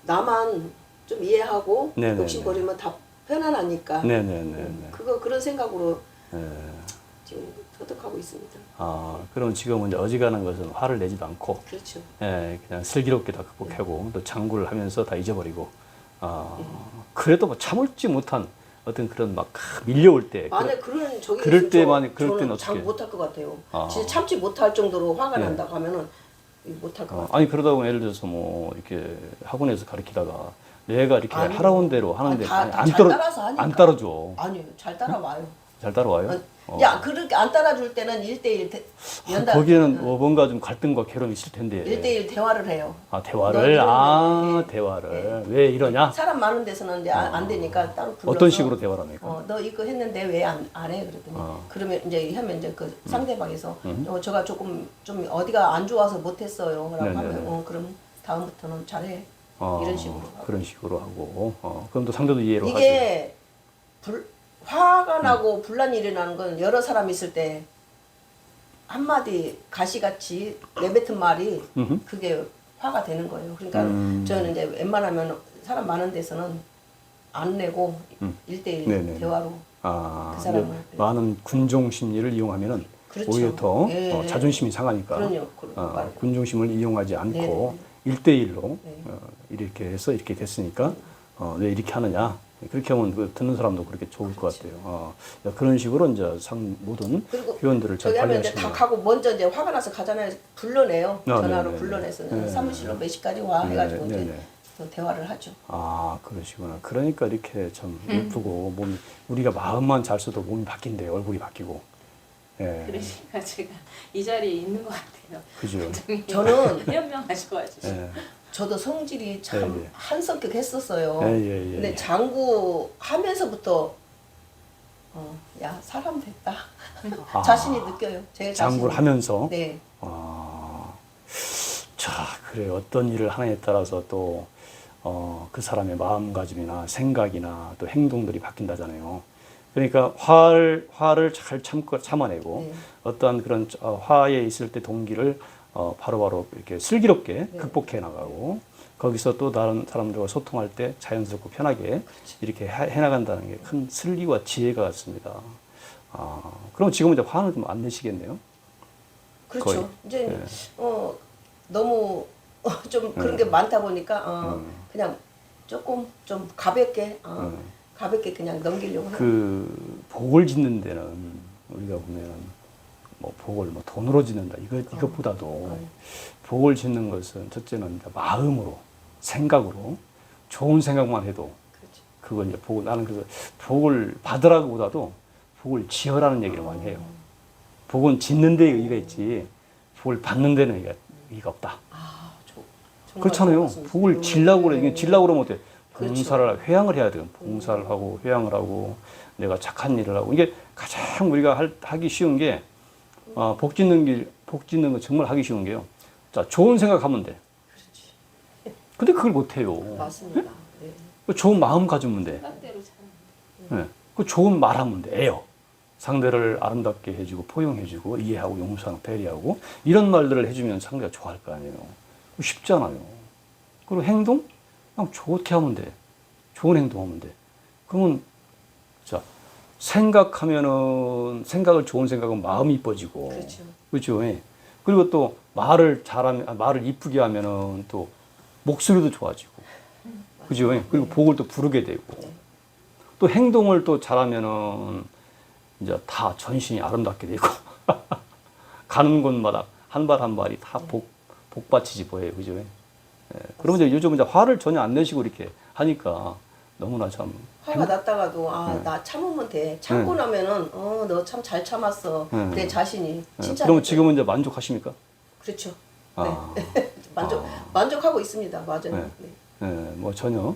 [SPEAKER 2] 나만 좀 이해하고
[SPEAKER 1] 네네네.
[SPEAKER 2] 욕심 버리면 다 편안하니까.
[SPEAKER 1] 네네네.
[SPEAKER 2] 그런 생각으로
[SPEAKER 1] 예.
[SPEAKER 2] 지금 터득하고 있습니다.
[SPEAKER 1] 그럼 지금은 이제 어지간한 것은 화를 내지도 않고,
[SPEAKER 2] 그렇죠.
[SPEAKER 1] 예, 그냥 슬기롭게 다 극복하고, 또 장구를 하면서 다 잊어버리고, 그래도 뭐 참을지 못한 어떤 그런 막 밀려올 때.
[SPEAKER 2] 만약 그런 저기
[SPEAKER 1] 그럴 때
[SPEAKER 2] 있으면
[SPEAKER 1] 만약 그럴 때는
[SPEAKER 2] 저는
[SPEAKER 1] 어떻게?
[SPEAKER 2] 참 못할 것 같아요.
[SPEAKER 1] 아.
[SPEAKER 2] 진짜 참지 못할 정도로 화가
[SPEAKER 1] 예.
[SPEAKER 2] 난다고 하면은 못할 것 같아요.
[SPEAKER 1] 아니 그러다 보면 예를 들어서 뭐 이렇게 학원에서 가르치다가 내가 이렇게
[SPEAKER 2] 아니,
[SPEAKER 1] 하라는 대로 하는데
[SPEAKER 2] 다 잘 따라서 하니까.
[SPEAKER 1] 안 따라줘.
[SPEAKER 2] 아니요, 잘 따라와요.
[SPEAKER 1] 잘 따라와요?
[SPEAKER 2] 야, 그렇게 안 따라줄 때는 1대1 연단.
[SPEAKER 1] 거기에는 뭔가 좀 갈등과 괴로움이 있을 텐데.
[SPEAKER 2] 1대1 대화를 해요.
[SPEAKER 1] 대화를.
[SPEAKER 2] 너
[SPEAKER 1] 대화를. 왜 이러냐?
[SPEAKER 2] 사람 많은 데서는 이제 안 되니까 따로 불러서.
[SPEAKER 1] 어떤 식으로 대화를 합니까?
[SPEAKER 2] 너 이거 했는데 왜 안 해? 그랬더니 그러면 이제 하면 이제 그 상대방에서 제가 조금 좀 어디가 안 좋아서 못했어요. 라고
[SPEAKER 1] 네네네.
[SPEAKER 2] 하면 그럼 다음부터는 잘해. 이런 식으로. 하고.
[SPEAKER 1] 그런 식으로 하고. 그럼 또 상대도 이해로 하죠.
[SPEAKER 2] 이게 화가 나고 분란이 일어나는 건 여러 사람 있을 때 한마디 가시같이 내뱉은 말이 그게 화가 되는 거예요. 그러니까 저는 이제 웬만하면 사람 많은 데서는 안 내고 1대1
[SPEAKER 1] 네네.
[SPEAKER 2] 대화로 그 사람을.
[SPEAKER 1] 이제 많은 군종 심리를 이용하면은
[SPEAKER 2] 그렇죠.
[SPEAKER 1] 오히려 더
[SPEAKER 2] 예.
[SPEAKER 1] 자존심이 상하니까.
[SPEAKER 2] 그럼요.
[SPEAKER 1] 군중심을 이용하지 않고 1대1로
[SPEAKER 2] 네.
[SPEAKER 1] 이렇게 해서 이렇게 됐으니까 왜 이렇게 하느냐. 그렇게 하면 그 듣는 사람도 그렇게 좋을 것 같아요. 그런 식으로 이제 모든
[SPEAKER 2] 그리고
[SPEAKER 1] 표현들을 잘
[SPEAKER 2] 저기 하면 이제
[SPEAKER 1] 관리하시는
[SPEAKER 2] 다 가고 먼저 이제 화가 나서 가잖아요. 불러내요. 전화로
[SPEAKER 1] 네네네.
[SPEAKER 2] 불러내서
[SPEAKER 1] 네.
[SPEAKER 2] 사무실로 몇 시까지 와 해가지고 이제
[SPEAKER 1] 네네.
[SPEAKER 2] 또 대화를 하죠.
[SPEAKER 1] 그러시구나. 그러니까 이렇게 참 예쁘고 몸이 우리가 마음만 잘 써도 몸이 바뀐대요. 얼굴이 바뀌고. 예.
[SPEAKER 3] 그러니까 제가 이 자리에 있는 것 같아요.
[SPEAKER 1] 그죠.
[SPEAKER 2] 저는
[SPEAKER 3] 현명하셔가지고.
[SPEAKER 1] 예.
[SPEAKER 2] 저도 성질이 참
[SPEAKER 1] 예, 예.
[SPEAKER 2] 한성격 했었어요.
[SPEAKER 1] 예.
[SPEAKER 2] 근데 장구 하면서부터 야 사람 됐다 자신이 느껴요. 제
[SPEAKER 1] 장구를
[SPEAKER 2] 자신이.
[SPEAKER 1] 하면서.
[SPEAKER 2] 네.
[SPEAKER 1] 자, 그래. 어떤 일을 하느냐에 따라서 또, 그 사람의 마음가짐이나 생각이나 또 행동들이 바뀐다잖아요. 그러니까 화를 잘 참아내고
[SPEAKER 2] 네.
[SPEAKER 1] 어떠한 그런 화에 있을 때 동기를 바로바로 이렇게 슬기롭게
[SPEAKER 2] 네.
[SPEAKER 1] 극복해 나가고 거기서 또 다른 사람들과 소통할 때 자연스럽고 편하게 이렇게 해나간다는 게 큰 슬기와 지혜가 같습니다. 그럼 지금 이제 화는 좀 안 내시겠네요?
[SPEAKER 2] 그렇죠.
[SPEAKER 1] 거의.
[SPEAKER 2] 이제
[SPEAKER 1] 네.
[SPEAKER 2] 너무 좀 그런 게 많다 보니까 그냥 조금 좀 가볍게 가볍게 그냥 넘기려고 해요.
[SPEAKER 1] 그 복을 짓는 데는 우리가 보면 뭐 복을 뭐 돈으로 짓는다 이것보다도 복을 짓는 것은 첫째는 이제 마음으로 생각으로 좋은 생각만 해도
[SPEAKER 2] 그렇죠.
[SPEAKER 1] 그걸 이제 복을 나는 그래서 복을 받으라고보다도 복을 지어라는 얘기를 많이 해요. 복은 짓는 데에 의의가 있지 복을 받는 데는 의의가 없다.
[SPEAKER 2] 정말
[SPEAKER 1] 그렇잖아요.
[SPEAKER 2] 고맙습니다.
[SPEAKER 1] 복을 질라고 그래. 이게 질라고 그러면 어때?
[SPEAKER 2] 그렇죠.
[SPEAKER 1] 봉사를 회양을 해야 돼요. 봉사를 하고 회양을 하고 내가 착한 일을 하고 이게 가장 우리가 하기 쉬운 게 복 짓는 거 정말 하기 쉬운 게요. 자, 좋은 생각하면 돼. 근데 그걸 못 해요.
[SPEAKER 2] 맞습니다. 네.
[SPEAKER 1] 그 좋은 마음 가지면 돼.
[SPEAKER 3] 생각대로 잘.
[SPEAKER 1] 예. 그 좋은 말하면 돼요. 상대를 아름답게 해주고 포용해주고 이해하고 용서하고 배려하고 이런 말들을 해주면 상대가 좋아할 거 아니에요. 쉽잖아요. 그리고 행동? 그냥 좋게 하면 돼. 좋은 행동하면 돼. 그러면 자 생각하면은 생각을 좋은 생각은 마음이 이뻐지고
[SPEAKER 2] 그렇죠.
[SPEAKER 1] 그렇죠. 예. 그리고 또 말을 잘하면 말을 이쁘게 하면은 또 목소리도 좋아지고 그죠. 예. 그리고 복을 또 부르게 되고 또 행동을 또 잘하면은 이제 다 전신이 아름답게 되고 가는 곳마다 한 발 한 발이 다 복받치지 보여요. 그죠? 예. 그러면 이제 요즘 이제 화를 전혀 안 내시고 이렇게 하니까 너무나 참
[SPEAKER 2] 화가 났다가도 나 참으면 돼. 참고 나면은 너 참 잘 참았어. 내 자신이 진짜.
[SPEAKER 1] 그러면 지금은 이제 만족하십니까?
[SPEAKER 2] 그렇죠.
[SPEAKER 1] 아.
[SPEAKER 2] 네. 만족하고 있습니다. 맞아요.
[SPEAKER 1] 네.
[SPEAKER 2] 네.
[SPEAKER 1] 예, 뭐 전혀.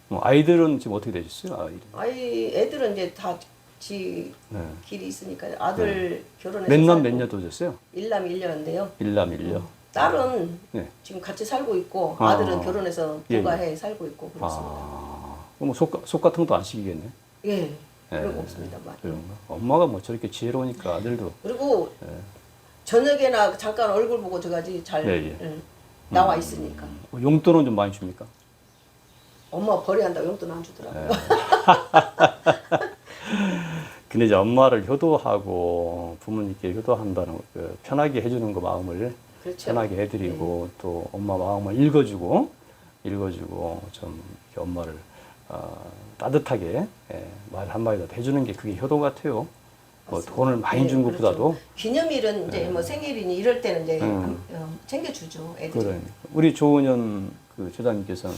[SPEAKER 1] 뭐 아이들은 지금 어떻게 되셨어요? 아이들.
[SPEAKER 2] 애들은 이제 다 지
[SPEAKER 1] 네.
[SPEAKER 2] 길이 있으니까 아들 결혼해서
[SPEAKER 1] 몇 남
[SPEAKER 2] 살고,
[SPEAKER 1] 몇 녀 되셨어요?
[SPEAKER 2] 일남 일녀인데요.
[SPEAKER 1] 일남 일녀.
[SPEAKER 2] 딸은
[SPEAKER 1] 네.
[SPEAKER 2] 지금 같이 살고 있고
[SPEAKER 1] 아.
[SPEAKER 2] 아들은 결혼해서
[SPEAKER 1] 예,
[SPEAKER 2] 분가해 살고 있고 그렇습니다.
[SPEAKER 1] 뭐 속 같은 것도 안 시키겠네.
[SPEAKER 2] 예, 그런
[SPEAKER 1] 예.
[SPEAKER 2] 거 없습니다. 맞아요.
[SPEAKER 1] 그런가? 엄마가 뭐 저렇게 지혜로우니까 아들도.
[SPEAKER 2] 그리고
[SPEAKER 1] 예.
[SPEAKER 2] 저녁에나 잠깐 얼굴 보고 저가지 잘
[SPEAKER 1] 예.
[SPEAKER 2] 나와 있으니까.
[SPEAKER 1] 용돈은 좀 많이 줍니까?
[SPEAKER 2] 엄마 벌이한다고 용돈 안 주더라고요.
[SPEAKER 1] 근데 이제 엄마를 효도하고 부모님께 효도한다는 그 편하게 해주는 그 마음을
[SPEAKER 2] 그렇죠.
[SPEAKER 1] 편하게 해드리고 또 엄마 마음을 읽어주고 좀 이렇게 엄마를 따뜻하게 말 한마디라도 해주는 게 그게 효도 같아요. 뭐 돈을 많이 준 것보다도.
[SPEAKER 2] 그렇죠. 기념일은 이제 뭐 생일이니 이럴 때는 이제 챙겨주죠 애들이.
[SPEAKER 1] 그래. 우리 조은현 그 제자님께서는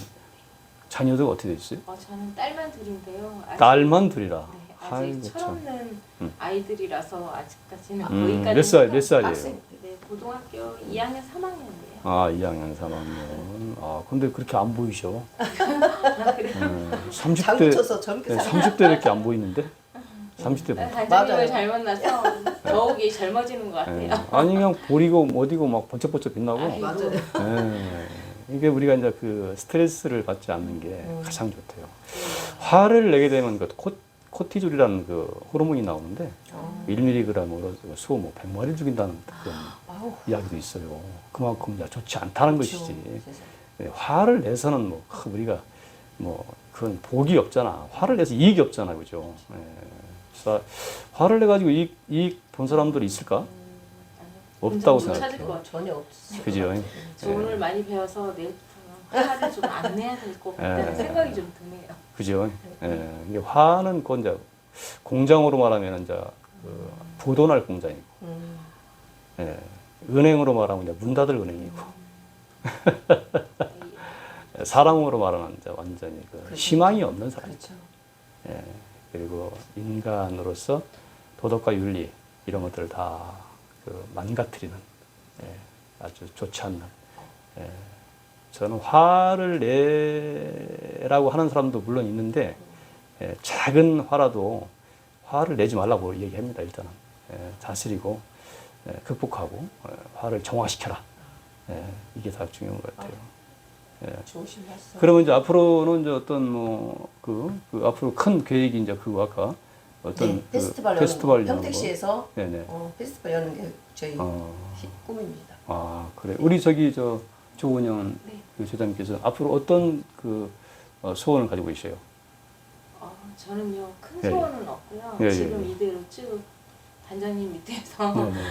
[SPEAKER 1] 자녀들 어떻게 됐어요?
[SPEAKER 3] 저는 딸만 둘인데요. 아직,
[SPEAKER 1] 딸만 둘이라.
[SPEAKER 3] 네, 아직
[SPEAKER 1] 아이고,
[SPEAKER 3] 철없는
[SPEAKER 1] 음.
[SPEAKER 3] 아이들이라서 아직까지는
[SPEAKER 1] 몇 살, 몇 살이에요?
[SPEAKER 2] 학생.
[SPEAKER 3] 네, 고등학교 2학년 3학년이에요.
[SPEAKER 1] 아, 2학년, 3학년. 아, 근데 그렇게 안 보이셔.
[SPEAKER 2] 장구
[SPEAKER 1] 30대,
[SPEAKER 2] 쳐서 젊게 살.
[SPEAKER 1] 30대 이렇게 안 보이는데? 30대 보이.
[SPEAKER 2] 맞아요.
[SPEAKER 3] 단장님을 잘 만나서 더욱이 젊어지는 것 같아요.
[SPEAKER 1] 아니, 그냥 보리고 어디고 막 번쩍번쩍 빛나고.
[SPEAKER 3] 아이고.
[SPEAKER 2] 맞아요.
[SPEAKER 1] 예. 이게 우리가 이제 그 스트레스를 받지 않는 게 가장 좋대요. 화를 내게 되면 그 코티졸이라는 그 호르몬이 나오는데 1mg으로 소 뭐 100마리 죽인다는 그런 이야기도 있어요. 그만큼 이제 좋지 않다는
[SPEAKER 2] 그렇죠.
[SPEAKER 1] 것이지. 화를 내서는 뭐 우리가 뭐 그건 복이 없잖아. 화를 내서 이익이 없잖아, 그죠? 그래서 화를 내 가지고 이익 본 사람들이 있을까? 없다고
[SPEAKER 3] 못 찾을
[SPEAKER 1] 생각해요.
[SPEAKER 3] 것 같아요.
[SPEAKER 2] 전혀 없어요.
[SPEAKER 1] 그죠?
[SPEAKER 3] 저 오늘 많이 배워서 내일부터는 화를 좀 안 내야 될 것 같다는 생각이 좀 드네요.
[SPEAKER 1] 그죠? 이게 화는 그 이제 공장으로 말하면 이제 그 부도날 공장이고, 은행으로 말하면 이제 문 닫을 은행이고, 사람으로 말하면 이제 완전히 그
[SPEAKER 2] 그렇죠.
[SPEAKER 1] 희망이 없는 사람.
[SPEAKER 2] 그렇죠.
[SPEAKER 1] 그리고 인간으로서 도덕과 윤리 이런 것들을 다 그 망가뜨리는 아주 좋지 않는. 저는 화를 내라고 하는 사람도 물론 있는데 작은 화라도 화를 내지 말라고 얘기합니다. 일단은 다스리고 극복하고 화를 정화시켜라. 이게 다 중요한 것 같아요.
[SPEAKER 2] 좋으신 말씀.
[SPEAKER 1] 그러면 이제 앞으로는 이제 어떤 뭐 그 앞으로 큰 계획이 이제 그 아까 어떤 그
[SPEAKER 2] 페스티벌
[SPEAKER 1] 여는 거.
[SPEAKER 2] 평택시에서
[SPEAKER 1] 네네.
[SPEAKER 2] 페스티벌 여는 게 저희 꿈입니다.
[SPEAKER 1] 아 그래. 우리 저기 조은영
[SPEAKER 3] 네.
[SPEAKER 1] 그 제자님께서 앞으로 어떤 그 소원을 가지고 계세요?
[SPEAKER 3] 저는요 큰
[SPEAKER 1] 예, 예.
[SPEAKER 3] 소원은 없고요.
[SPEAKER 1] 예, 예,
[SPEAKER 3] 지금
[SPEAKER 1] 예.
[SPEAKER 3] 이대로 쭉 단장님 밑에서
[SPEAKER 1] 네네.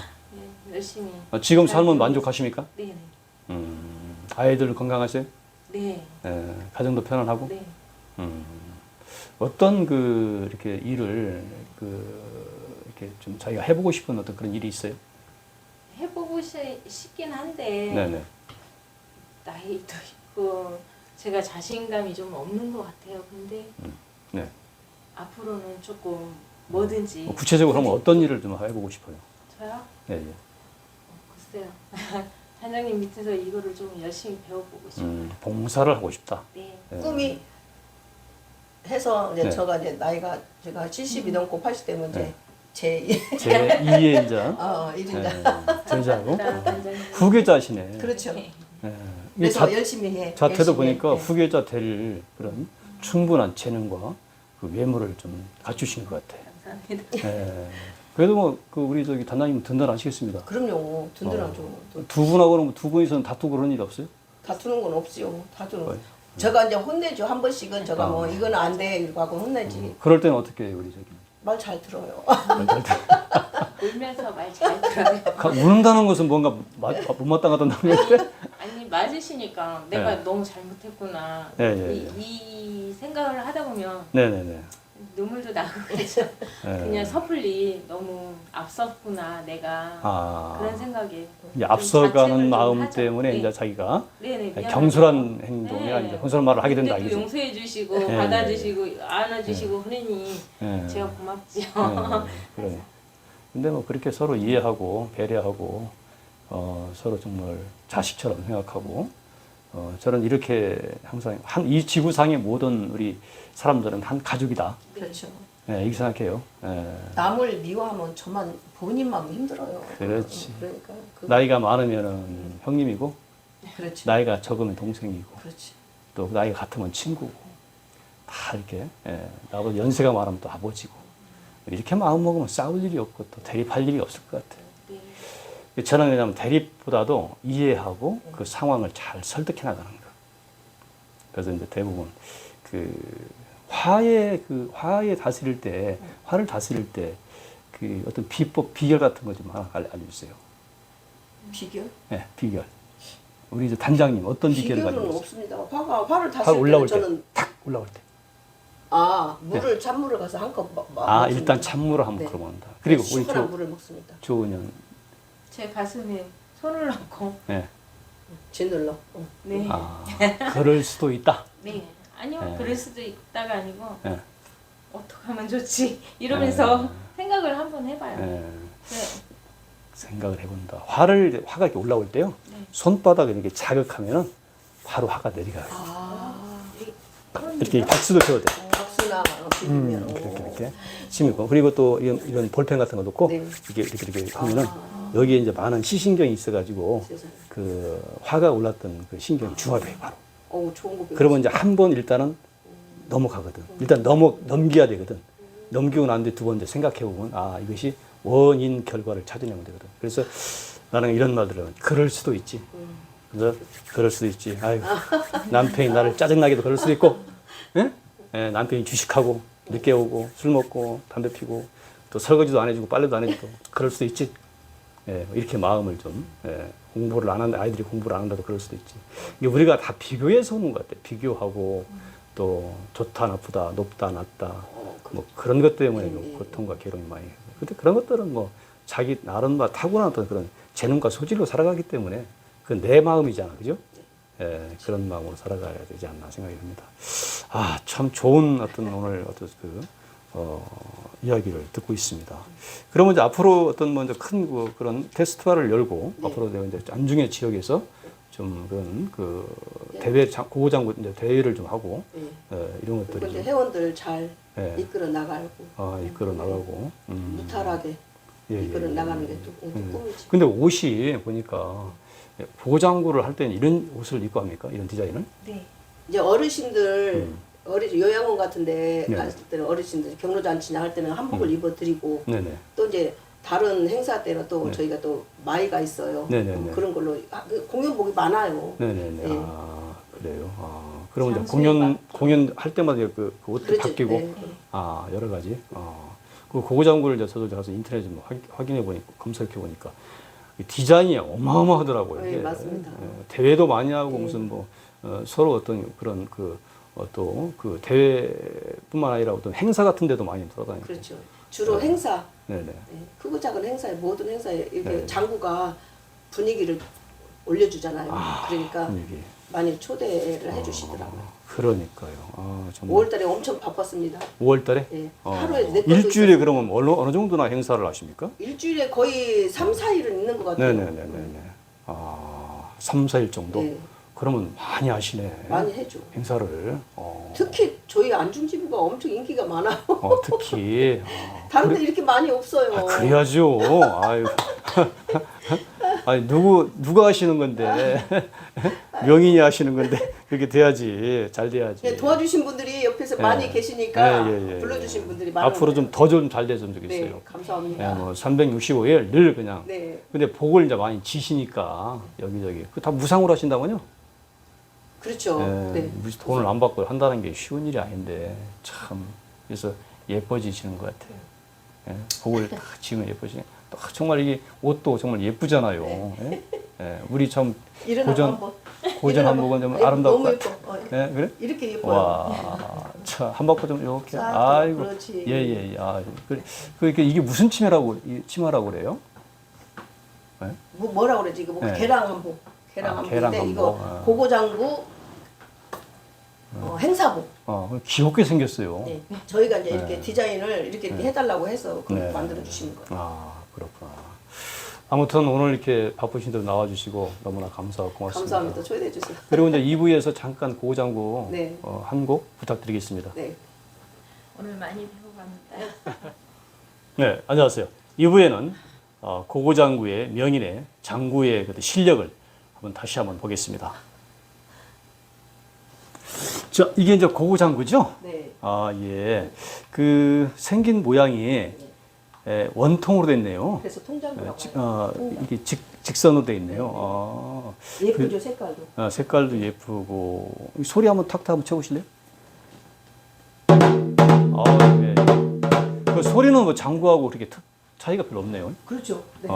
[SPEAKER 3] 열심히.
[SPEAKER 1] 지금 삶은
[SPEAKER 3] 잘
[SPEAKER 1] 만족하십니까?
[SPEAKER 3] 네네.
[SPEAKER 1] 아이들 건강하세요?
[SPEAKER 3] 네.
[SPEAKER 1] 가정도 편안하고?
[SPEAKER 3] 네.
[SPEAKER 1] 어떤 그 이렇게 일을 이렇게 좀 자기가 해보고 싶은 어떤 그런 일이 있어요?
[SPEAKER 3] 해보고 싶긴 한데
[SPEAKER 1] 네네.
[SPEAKER 3] 나이도 있고 제가 자신감이 좀 없는 것 같아요. 근데
[SPEAKER 1] 네.
[SPEAKER 3] 앞으로는 조금 뭐든지.
[SPEAKER 1] 구체적으로 하면 어떤 일을 좀 해보고 싶어요?
[SPEAKER 3] 저요?
[SPEAKER 1] 예, 예.
[SPEAKER 3] 글쎄요. 단장님 밑에서 이거를 좀 열심히 배워보고 싶어요.
[SPEAKER 1] 봉사를 하고 싶다.
[SPEAKER 3] 네.
[SPEAKER 1] 예.
[SPEAKER 2] 꿈이 해서 이제
[SPEAKER 1] 네.
[SPEAKER 2] 제가 이제 제가 70이 넘고 80 되면 이제
[SPEAKER 1] 네.
[SPEAKER 2] 제
[SPEAKER 1] 제 2의 인자.
[SPEAKER 2] 1인자.
[SPEAKER 1] 제자고
[SPEAKER 3] 단장님.
[SPEAKER 1] 후계자시네.
[SPEAKER 2] 그렇죠.
[SPEAKER 3] 네.
[SPEAKER 2] 그래서 열심히 해.
[SPEAKER 1] 자태도
[SPEAKER 2] 열심히
[SPEAKER 1] 보니까
[SPEAKER 2] 해.
[SPEAKER 1] 후계자 될 그런 충분한 재능과 그 외모를 좀 갖추시는 것 같아.
[SPEAKER 3] 감사합니다.
[SPEAKER 1] 예. 그래도 뭐 그 우리 저기 단장님 든든하시겠습니다.
[SPEAKER 2] 그럼요. 든든하죠. 또
[SPEAKER 1] 두 분하고는 두 분이서는 다투고 그런 일 없어요?
[SPEAKER 2] 다투는 건 없지요. 다투는.
[SPEAKER 1] 어이.
[SPEAKER 2] 제가 이제 혼내죠. 한 번씩은 제가
[SPEAKER 1] 아.
[SPEAKER 2] 뭐 이건 안 돼 이러고 하고 혼내지.
[SPEAKER 1] 그럴 때는 어떻게 해요, 우리 저기?
[SPEAKER 2] 말 잘 들어요.
[SPEAKER 3] 울면서 말 잘 들어요.
[SPEAKER 1] 우는다는 것은 뭔가 못마땅하다는 건데?
[SPEAKER 3] 아니 맞으시니까 내가
[SPEAKER 1] 네.
[SPEAKER 3] 너무 잘못했구나.
[SPEAKER 1] 예.
[SPEAKER 3] 이 생각을 하다 보면
[SPEAKER 1] 네네네.
[SPEAKER 3] 눈물도 나고 그래서
[SPEAKER 1] 예.
[SPEAKER 3] 그냥 섣불리 너무 앞섰구나 내가
[SPEAKER 1] 아.
[SPEAKER 3] 그런 생각에
[SPEAKER 1] 이제
[SPEAKER 3] 좀
[SPEAKER 1] 앞서가는
[SPEAKER 3] 자책을 좀
[SPEAKER 1] 마음
[SPEAKER 3] 하죠.
[SPEAKER 1] 때문에
[SPEAKER 3] 네.
[SPEAKER 1] 이제 자기가
[SPEAKER 3] 네네 미안하다.
[SPEAKER 1] 경솔한 행동이나
[SPEAKER 3] 네.
[SPEAKER 1] 이제 경솔한 말을 하게 된다
[SPEAKER 3] 근데도
[SPEAKER 1] 이거지.
[SPEAKER 3] 용서해 주시고
[SPEAKER 1] 네.
[SPEAKER 3] 받아주시고 안아주시고 그러니
[SPEAKER 1] 예.
[SPEAKER 3] 제가 고맙지요.
[SPEAKER 1] 그래. 근데 뭐 그렇게 서로 이해하고 배려하고 서로 정말 자식처럼 생각하고 저는 이렇게 항상 이 지구상의 모든 우리 사람들은 한 가족이다.
[SPEAKER 2] 그렇죠.
[SPEAKER 1] 예, 이렇게 생각해요. 예.
[SPEAKER 2] 남을 미워하면 저만 본인만 힘들어요.
[SPEAKER 1] 그렇지.
[SPEAKER 2] 그러니까
[SPEAKER 1] 나이가 많으면은 형님이고
[SPEAKER 2] 그렇지.
[SPEAKER 1] 나이가 적으면 동생이고
[SPEAKER 2] 그렇지.
[SPEAKER 1] 또 나이가 같으면 친구고 다 이렇게 나보다 연세가 많으면 또 아버지고 이렇게 마음 먹으면 싸울 일이 없고 또 대립할 일이 없을 것 같아요.
[SPEAKER 3] 네.
[SPEAKER 1] 저는 왜냐하면 대립보다도 이해하고 그 상황을 잘 설득해 나가는 거. 그래서 이제 대부분 화해 다스릴 때 화를 다스릴 때 그 어떤 비법 비결 같은 거 좀 하나 알려주세요.
[SPEAKER 2] 비결?
[SPEAKER 1] 네, 비결. 우리 이제 단장님 어떤 비결을
[SPEAKER 2] 비결은
[SPEAKER 1] 가지고 있어요?
[SPEAKER 2] 없습니다. 화를
[SPEAKER 1] 화
[SPEAKER 2] 다스릴 때는
[SPEAKER 1] 올라올 때,
[SPEAKER 2] 저는
[SPEAKER 1] 탁 올라올 때.
[SPEAKER 2] 물을 찬물을 가서 한컵
[SPEAKER 1] 아 일단 찬물을 한번
[SPEAKER 2] 네.
[SPEAKER 1] 걸어본다. 그리고 우리
[SPEAKER 2] 시원한 물을 먹습니다.
[SPEAKER 1] 조은현,
[SPEAKER 3] 제 가슴에 손을 얹고
[SPEAKER 1] 네,
[SPEAKER 2] 짓눌러.
[SPEAKER 3] 네.
[SPEAKER 1] 그럴 수도 있다.
[SPEAKER 3] 네. 아니요
[SPEAKER 1] 네.
[SPEAKER 3] 그럴 수도 있다가 아니고
[SPEAKER 1] 네.
[SPEAKER 3] 어떻게 하면 좋지 이러면서 생각을 한번 해봐요.
[SPEAKER 1] 네.
[SPEAKER 3] 네.
[SPEAKER 1] 생각을 해본다. 화가 이렇게 올라올 때요.
[SPEAKER 3] 네.
[SPEAKER 1] 손바닥을 이렇게 자극하면은 바로 화가 내려가요.
[SPEAKER 3] 그런
[SPEAKER 1] 이렇게
[SPEAKER 3] 일이요?
[SPEAKER 1] 박수도 쳐도 돼.
[SPEAKER 2] 박수나 비비면.
[SPEAKER 1] 이렇게 심고 그리고 또 이런 볼펜 같은 거 놓고
[SPEAKER 2] 네.
[SPEAKER 1] 이렇게 하면은 여기에 이제 많은 시신경이 있어가지고
[SPEAKER 2] 세상에.
[SPEAKER 1] 그 화가 올랐던 그 신경이 중화돼요 바로.
[SPEAKER 2] 좋은 거.
[SPEAKER 1] 그러면 이제 한 번 일단은 넘어가거든. 일단 넘겨야 되거든. 넘기고 난 뒤에 두 번 이제 생각해 보면 이것이 원인 결과를 찾아내면 되거든. 그래서 나는 이런 말들은 그럴 수도 있지. 그래서 그럴 수도 있지. 아이고 남편이 나를 짜증나게도 그럴 수도 있고, 예? 예, 남편이 주식하고 늦게 오고 술 먹고 담배 피고 또 설거지도 안 해주고 빨래도 안 해주고 그럴 수도 있지. 예, 이렇게 마음을 좀 공부를 안 한다 아이들이 공부를 안 한다도 그럴 수도 있지. 이게 우리가 다 비교해서 오는 것 같아. 비교하고 또 좋다 나쁘다 높다 낮다 뭐 그런 것 때문에 고통과 괴로움이 많이. 근데 그런 것들은 뭐 자기 나름대로 타고난 어떤 그런 재능과 소질로 살아가기 때문에 그건 내 마음이잖아, 그죠? 예, 그런 마음으로 살아가야 되지 않나 생각이 듭니다. 참 좋은 어떤 오늘 어떤 이야기를 듣고 있습니다. 그러면 이제 앞으로 어떤 먼저 큰 그런 페스티벌을 열고 앞으로 이제 안중의 지역에서 좀 그런 대회 고고장구 이제 대회를 좀 하고 이런 것들이
[SPEAKER 2] 이제
[SPEAKER 1] 좀
[SPEAKER 2] 회원들 잘
[SPEAKER 1] 예.
[SPEAKER 2] 이끌어 나가고
[SPEAKER 1] 이끌어 나가고
[SPEAKER 2] 무탈하게 이끌어 나가는 게 또 꿈이지.
[SPEAKER 1] 근데 옷이 보니까 보장구를 할 때는 이런 옷을 입고 합니까? 이런 디자인을?
[SPEAKER 3] 네.
[SPEAKER 2] 이제 어르신들 요양원 같은데
[SPEAKER 1] 네.
[SPEAKER 2] 갔을 때는 어르신들 경로잔치나 할 때는 한복을 입어드리고
[SPEAKER 1] 네네.
[SPEAKER 2] 또 이제 다른 행사 때는 또
[SPEAKER 1] 네.
[SPEAKER 2] 저희가 또 마이가 있어요.
[SPEAKER 1] 네네네.
[SPEAKER 2] 그런 걸로 공연복이 많아요.
[SPEAKER 1] 네네네.
[SPEAKER 2] 네.
[SPEAKER 1] 그래요. 그러면 이제
[SPEAKER 3] 장소에
[SPEAKER 1] 공연 할 때마다 그 옷도
[SPEAKER 2] 그렇지.
[SPEAKER 1] 바뀌고
[SPEAKER 2] 네.
[SPEAKER 1] 여러 가지. 그 고고장구를 이제 저도 가서 인터넷에 좀 확인해 보니까 검색해 보니까 디자인이 어마어마하더라고요.
[SPEAKER 2] 네,
[SPEAKER 1] 이게.
[SPEAKER 2] 맞습니다.
[SPEAKER 1] 대회도 많이 하고
[SPEAKER 2] 네.
[SPEAKER 1] 무슨 서로 어떤 그런 또 그 대회뿐만 아니라 어떤 행사 같은 데도 많이 돌아다니고.
[SPEAKER 2] 그렇죠. 주로 행사,
[SPEAKER 1] 네네.
[SPEAKER 2] 크고 작은 행사에 모든 행사에 이렇게
[SPEAKER 1] 네.
[SPEAKER 2] 장구가 분위기를 올려주잖아요. 그러니까
[SPEAKER 1] 분위기.
[SPEAKER 2] 많이 초대를 해주시더라고요.
[SPEAKER 1] 그러니까요. 정말.
[SPEAKER 2] 5월달에 엄청 바빴습니다.
[SPEAKER 1] 5월달에?
[SPEAKER 2] 예. 하루에 네 건도
[SPEAKER 1] 일주일에
[SPEAKER 2] 있었어요.
[SPEAKER 1] 그러면 어느 정도나 행사를 하십니까?
[SPEAKER 2] 일주일에 거의 3, 4일은 있는 것 같아요.
[SPEAKER 1] 네네네네. 3, 4일 정도?
[SPEAKER 2] 네.
[SPEAKER 1] 그러면 많이 하시네.
[SPEAKER 2] 많이 해줘.
[SPEAKER 1] 행사를.
[SPEAKER 2] 특히 저희 안중지부가 엄청 인기가 많아요.
[SPEAKER 1] 특히.
[SPEAKER 2] 다른 데 이렇게 많이 없어요.
[SPEAKER 1] 그래야죠. 아유. 아니, 누가 하시는 건데. 명인이 하시는 건데 그렇게 돼야지 잘 돼야지.
[SPEAKER 2] 네, 도와주신 분들이 옆에서
[SPEAKER 1] 예.
[SPEAKER 2] 많이 계시니까
[SPEAKER 1] 예.
[SPEAKER 2] 불러주신 분들이 많아요.
[SPEAKER 1] 앞으로 좀 더 좀 잘 됐으면 좋겠어요.
[SPEAKER 2] 네, 감사합니다.
[SPEAKER 1] 뭐 365일 늘 그냥.
[SPEAKER 2] 네,
[SPEAKER 1] 근데 복을 이제 많이 지시니까 여기저기 그 다 무상으로 하신다고요?
[SPEAKER 2] 그렇죠. 네.
[SPEAKER 1] 돈을 안 받고 한다는 게 쉬운 일이 아닌데 참 그래서 예뻐지시는 것 같아요. 예? 복을 다 지으면 예뻐지네. 또 정말 이게 옷도 정말 예쁘잖아요. 예? 예, 우리 참 고전 한복은 좀 아름답고.
[SPEAKER 2] 너무 예뻐.
[SPEAKER 1] 예, 그래?
[SPEAKER 2] 이렇게 예뻐요.
[SPEAKER 1] 와, 참 한복도 좀 이렇게.
[SPEAKER 2] 싹,
[SPEAKER 1] 아이고,
[SPEAKER 2] 그렇지.
[SPEAKER 1] 예. 아, 이게 무슨 치마라고 그래요? 예?
[SPEAKER 2] 뭐라 그러지? 이거 뭐
[SPEAKER 1] 네.
[SPEAKER 2] 계랑한복. 계랑한복인데
[SPEAKER 1] 계랑한복.
[SPEAKER 2] 이거 고고장구 행사복.
[SPEAKER 1] 귀엽게 생겼어요.
[SPEAKER 2] 네. 저희가 이제
[SPEAKER 1] 네.
[SPEAKER 2] 이렇게 디자인을 이렇게 해달라고 해서 그렇게
[SPEAKER 1] 네.
[SPEAKER 2] 만들어 주시는 거예요.
[SPEAKER 1] 아, 그렇구나. 아무튼 오늘 이렇게 바쁘신 데 나와주시고 너무나 감사하고 고맙습니다.
[SPEAKER 2] 감사합니다. 초대해 주세요.
[SPEAKER 1] 그리고 이제 2부에서 잠깐 고장구
[SPEAKER 2] 네.
[SPEAKER 1] 한 곡 부탁드리겠습니다.
[SPEAKER 2] 네.
[SPEAKER 3] 오늘 많이 배워갑니다.
[SPEAKER 1] 네, 안녕하세요. 2부에는 고고장구의 명인의 장구의 그 실력을 다시 한번 보겠습니다. 자, 이게 이제 고고장구죠?
[SPEAKER 2] 네.
[SPEAKER 1] 아, 예. 그 생긴 모양이 원통으로 됐네요.
[SPEAKER 2] 그래서 통장구라고 해요.
[SPEAKER 1] 이게 직선으로 돼 있네요.
[SPEAKER 2] 예쁘죠 색깔도.
[SPEAKER 1] 색깔도 예쁘고 소리 한번 탁탁 한번 쳐보실래요? 네. 그 소리는 뭐 장구하고 그렇게 차이가 별로 없네요.
[SPEAKER 2] 그렇죠. 네.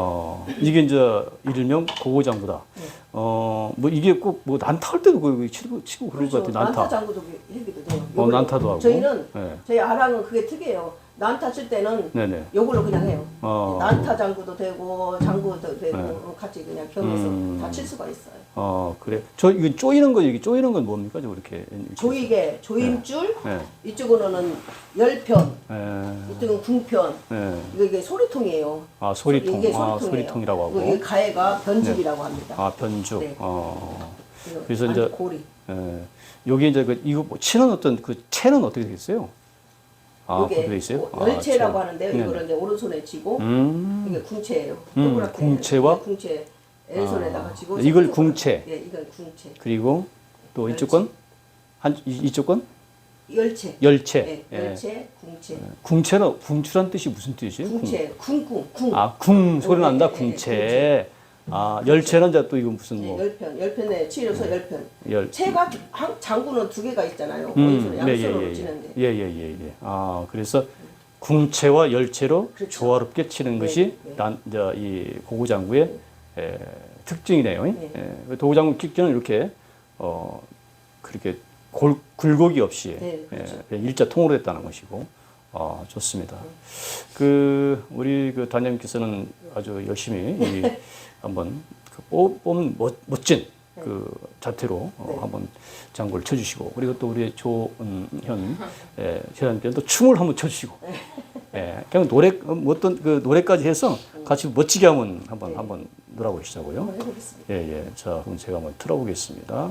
[SPEAKER 1] 이게 이제 이를명 고고장구다.
[SPEAKER 2] 네.
[SPEAKER 1] 뭐 이게 꼭 뭐 난타할 때도 치고 그럴 것 같아요. 난타.
[SPEAKER 2] 장구도 해기도 돼요.
[SPEAKER 1] 난타도 하고.
[SPEAKER 2] 저희는
[SPEAKER 1] 네.
[SPEAKER 2] 저희 아랑은 그게 특이해요. 난타 칠 때는
[SPEAKER 1] 네네.
[SPEAKER 2] 요걸로 그냥 해요. 난타 장구도 되고 장구도 되고
[SPEAKER 1] 네.
[SPEAKER 2] 같이 그냥 겸해서 다 칠 수가 있어요.
[SPEAKER 1] 그래. 이거 쪼이는 건 뭡니까? 저 이렇게.
[SPEAKER 2] 조이개, 조임줄,
[SPEAKER 1] 네.
[SPEAKER 2] 이쪽으로는 열편,
[SPEAKER 1] 네.
[SPEAKER 2] 이쪽은 궁편.
[SPEAKER 1] 네.
[SPEAKER 2] 이게 소리통이에요.
[SPEAKER 1] 소리통.
[SPEAKER 2] 이게 소리통이에요.
[SPEAKER 1] 소리통이라고 하고.
[SPEAKER 2] 이게 가해가 변죽이라고 합니다.
[SPEAKER 1] 변죽.
[SPEAKER 2] 네.
[SPEAKER 1] 그래서
[SPEAKER 2] 아주
[SPEAKER 1] 이제
[SPEAKER 2] 고리.
[SPEAKER 1] 여기 이제 이거 뭐 치는 어떤 그 채는 어떻게 되겠어요?
[SPEAKER 2] 이게
[SPEAKER 1] 그렇게 돼 있어요?
[SPEAKER 2] 열채라고
[SPEAKER 1] 채.
[SPEAKER 2] 하는데요.
[SPEAKER 1] 네네.
[SPEAKER 2] 이거를 이제 오른손에 쥐고 이게 궁채예요.
[SPEAKER 1] 궁채와?
[SPEAKER 2] 궁채 왼손에다가 쥐고
[SPEAKER 1] 이걸
[SPEAKER 2] 손으로
[SPEAKER 1] 궁채.
[SPEAKER 2] 예, 이건 궁채.
[SPEAKER 1] 그리고 또 이쪽 건? 이쪽 건?
[SPEAKER 2] 열채.
[SPEAKER 1] 열채.
[SPEAKER 2] 네, 열채, 궁채.
[SPEAKER 1] 궁채는 궁추란 뜻이 무슨 뜻이에요?
[SPEAKER 2] 궁채, 쿵쿵.
[SPEAKER 1] 궁 소리 난다.
[SPEAKER 2] 네,
[SPEAKER 1] 궁채. 열채는 이제 또 이거 무슨 뭐
[SPEAKER 2] 열편에 치려서 열편.
[SPEAKER 1] 열.
[SPEAKER 2] 채가 장구는 두 개가 있잖아요. 오른손에 양손으로 치는데.
[SPEAKER 1] 예. 그래서 궁채와 열채로
[SPEAKER 2] 그렇죠.
[SPEAKER 1] 조화롭게 치는
[SPEAKER 2] 네,
[SPEAKER 1] 것이
[SPEAKER 2] 네.
[SPEAKER 1] 이제 이 고고장구의 특징이네요.
[SPEAKER 2] 네.
[SPEAKER 1] 도장구 킥전은 이렇게 그렇게 굴곡이 없이
[SPEAKER 2] 네, 그렇죠.
[SPEAKER 1] 그냥 일자 통으로 됐다는 것이고 좋습니다. 우리 그 단장님께서는 아주 열심히 한번 뽑은 멋진 그 자태로 한번 장구를 쳐주시고 그리고 또 우리 조은현 회장님께서 또 춤을 한번 춰주시고 그냥 어떤 그 노래까지 해서 같이 멋지게 한번 놀아보시자고요.
[SPEAKER 2] 한번 해보겠습니다.
[SPEAKER 1] 예. 자, 그럼 제가 한번 틀어보겠습니다.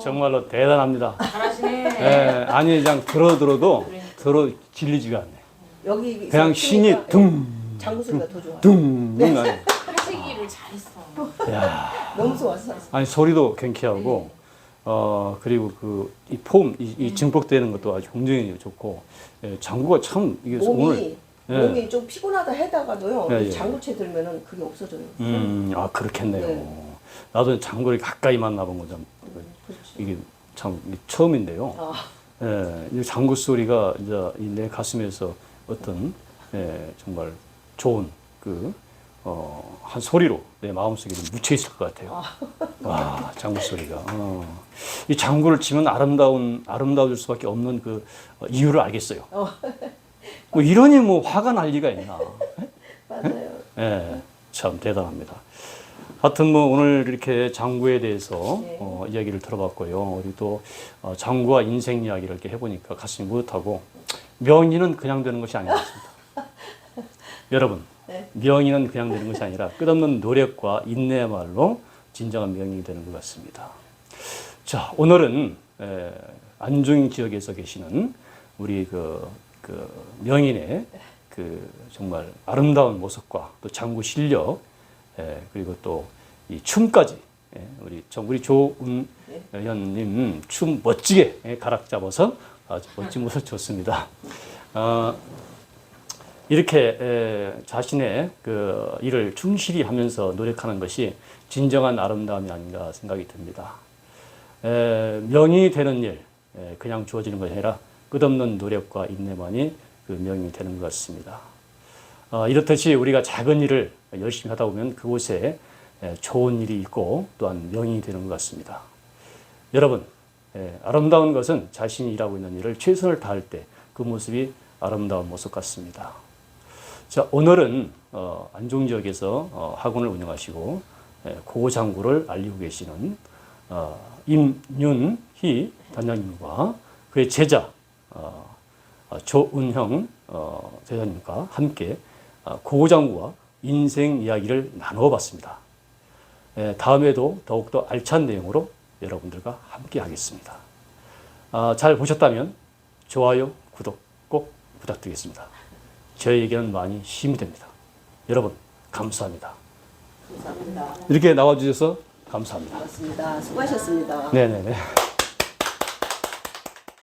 [SPEAKER 1] 정말로 대단합니다.
[SPEAKER 3] 잘하시네.
[SPEAKER 1] 예, 아니 그냥 들어도 질리지가 않네.
[SPEAKER 2] 여기
[SPEAKER 1] 그냥 신이
[SPEAKER 2] 장구 소리가 더 좋아요.
[SPEAKER 1] 둥 나네.
[SPEAKER 3] 하시기를 잘했어.
[SPEAKER 1] 야,
[SPEAKER 2] 너무 좋았어.
[SPEAKER 1] 아니 소리도 경쾌하고 그리고 그 이 폼, 이 증폭되는 것도 아주 굉장히 좋고 장구가 참 이게 오늘
[SPEAKER 2] 몸이 좀 피곤하다 해다가도요.
[SPEAKER 1] 예, 예.
[SPEAKER 2] 장구채 들면은 그게 없어져요.
[SPEAKER 1] 아 그렇겠네요.
[SPEAKER 2] 네.
[SPEAKER 1] 나도 장구를 가까이 만나본 거죠. 이게 참 처음인데요.
[SPEAKER 2] 아.
[SPEAKER 1] 예, 이 장구 소리가 이제 내 가슴에서 어떤 정말 좋은 한 소리로 내 마음속에 묻혀 있을 것 같아요. 와, 장구 소리가. 이 장구를 치면 아름다워질 수밖에 없는 그 이유를 알겠어요. 뭐 이러니 뭐 화가 날 리가 있나?
[SPEAKER 2] 맞아요.
[SPEAKER 1] 예, 참 대단합니다. 하여튼 뭐 오늘 이렇게 장구에 대해서
[SPEAKER 2] 네.
[SPEAKER 1] 이야기를 들어봤고요. 우리 또 장구와 인생 이야기를 이렇게 해보니까 가슴이 뿌듯하고 명의는 그냥 되는 것이 아닌 것 같습니다. 여러분,
[SPEAKER 2] 네.
[SPEAKER 1] 명의는 그냥 되는 것이 아니라 끝없는 노력과 인내야말로 진정한 명의가 되는 것 같습니다. 자, 오늘은 안중 지역에서 계시는 우리 그 명인의 그 정말 아름다운 모습과 또 장구 실력 그리고 또 이 춤까지 우리 조은현님 춤 멋지게 가락 잡아서 아주 멋진 모습 좋습니다. 이렇게 자신의 그 일을 충실히 하면서 노력하는 것이 진정한 아름다움이 아닌가 생각이 듭니다. 명이 되는 일 그냥 주어지는 것이 아니라 끝없는 노력과 인내만이 그 명이 되는 것 같습니다. 이렇듯이 우리가 작은 일을 열심히 하다 보면 그곳에 좋은 일이 있고 또한 명이 되는 것 같습니다. 여러분, 아름다운 것은 자신이 일하고 있는 일을 최선을 다할 때 그 모습이 아름다운 모습 같습니다. 자, 오늘은 안중 지역에서 학원을 운영하시고 고장구를 알리고 계시는 임윤희 단장님과 그의 제자 조은형 제자님과 함께 고장구와 인생 이야기를 나누어 봤습니다. 다음에도 더욱더 알찬 내용으로 여러분들과 함께 하겠습니다. 잘 보셨다면 좋아요, 구독 꼭 부탁드리겠습니다. 저희에게는 많이 힘이 됩니다. 여러분 감사합니다.
[SPEAKER 2] 감사합니다.
[SPEAKER 1] 이렇게 나와주셔서 감사합니다.
[SPEAKER 2] 고맙습니다. 수고하셨습니다.
[SPEAKER 1] 네네네.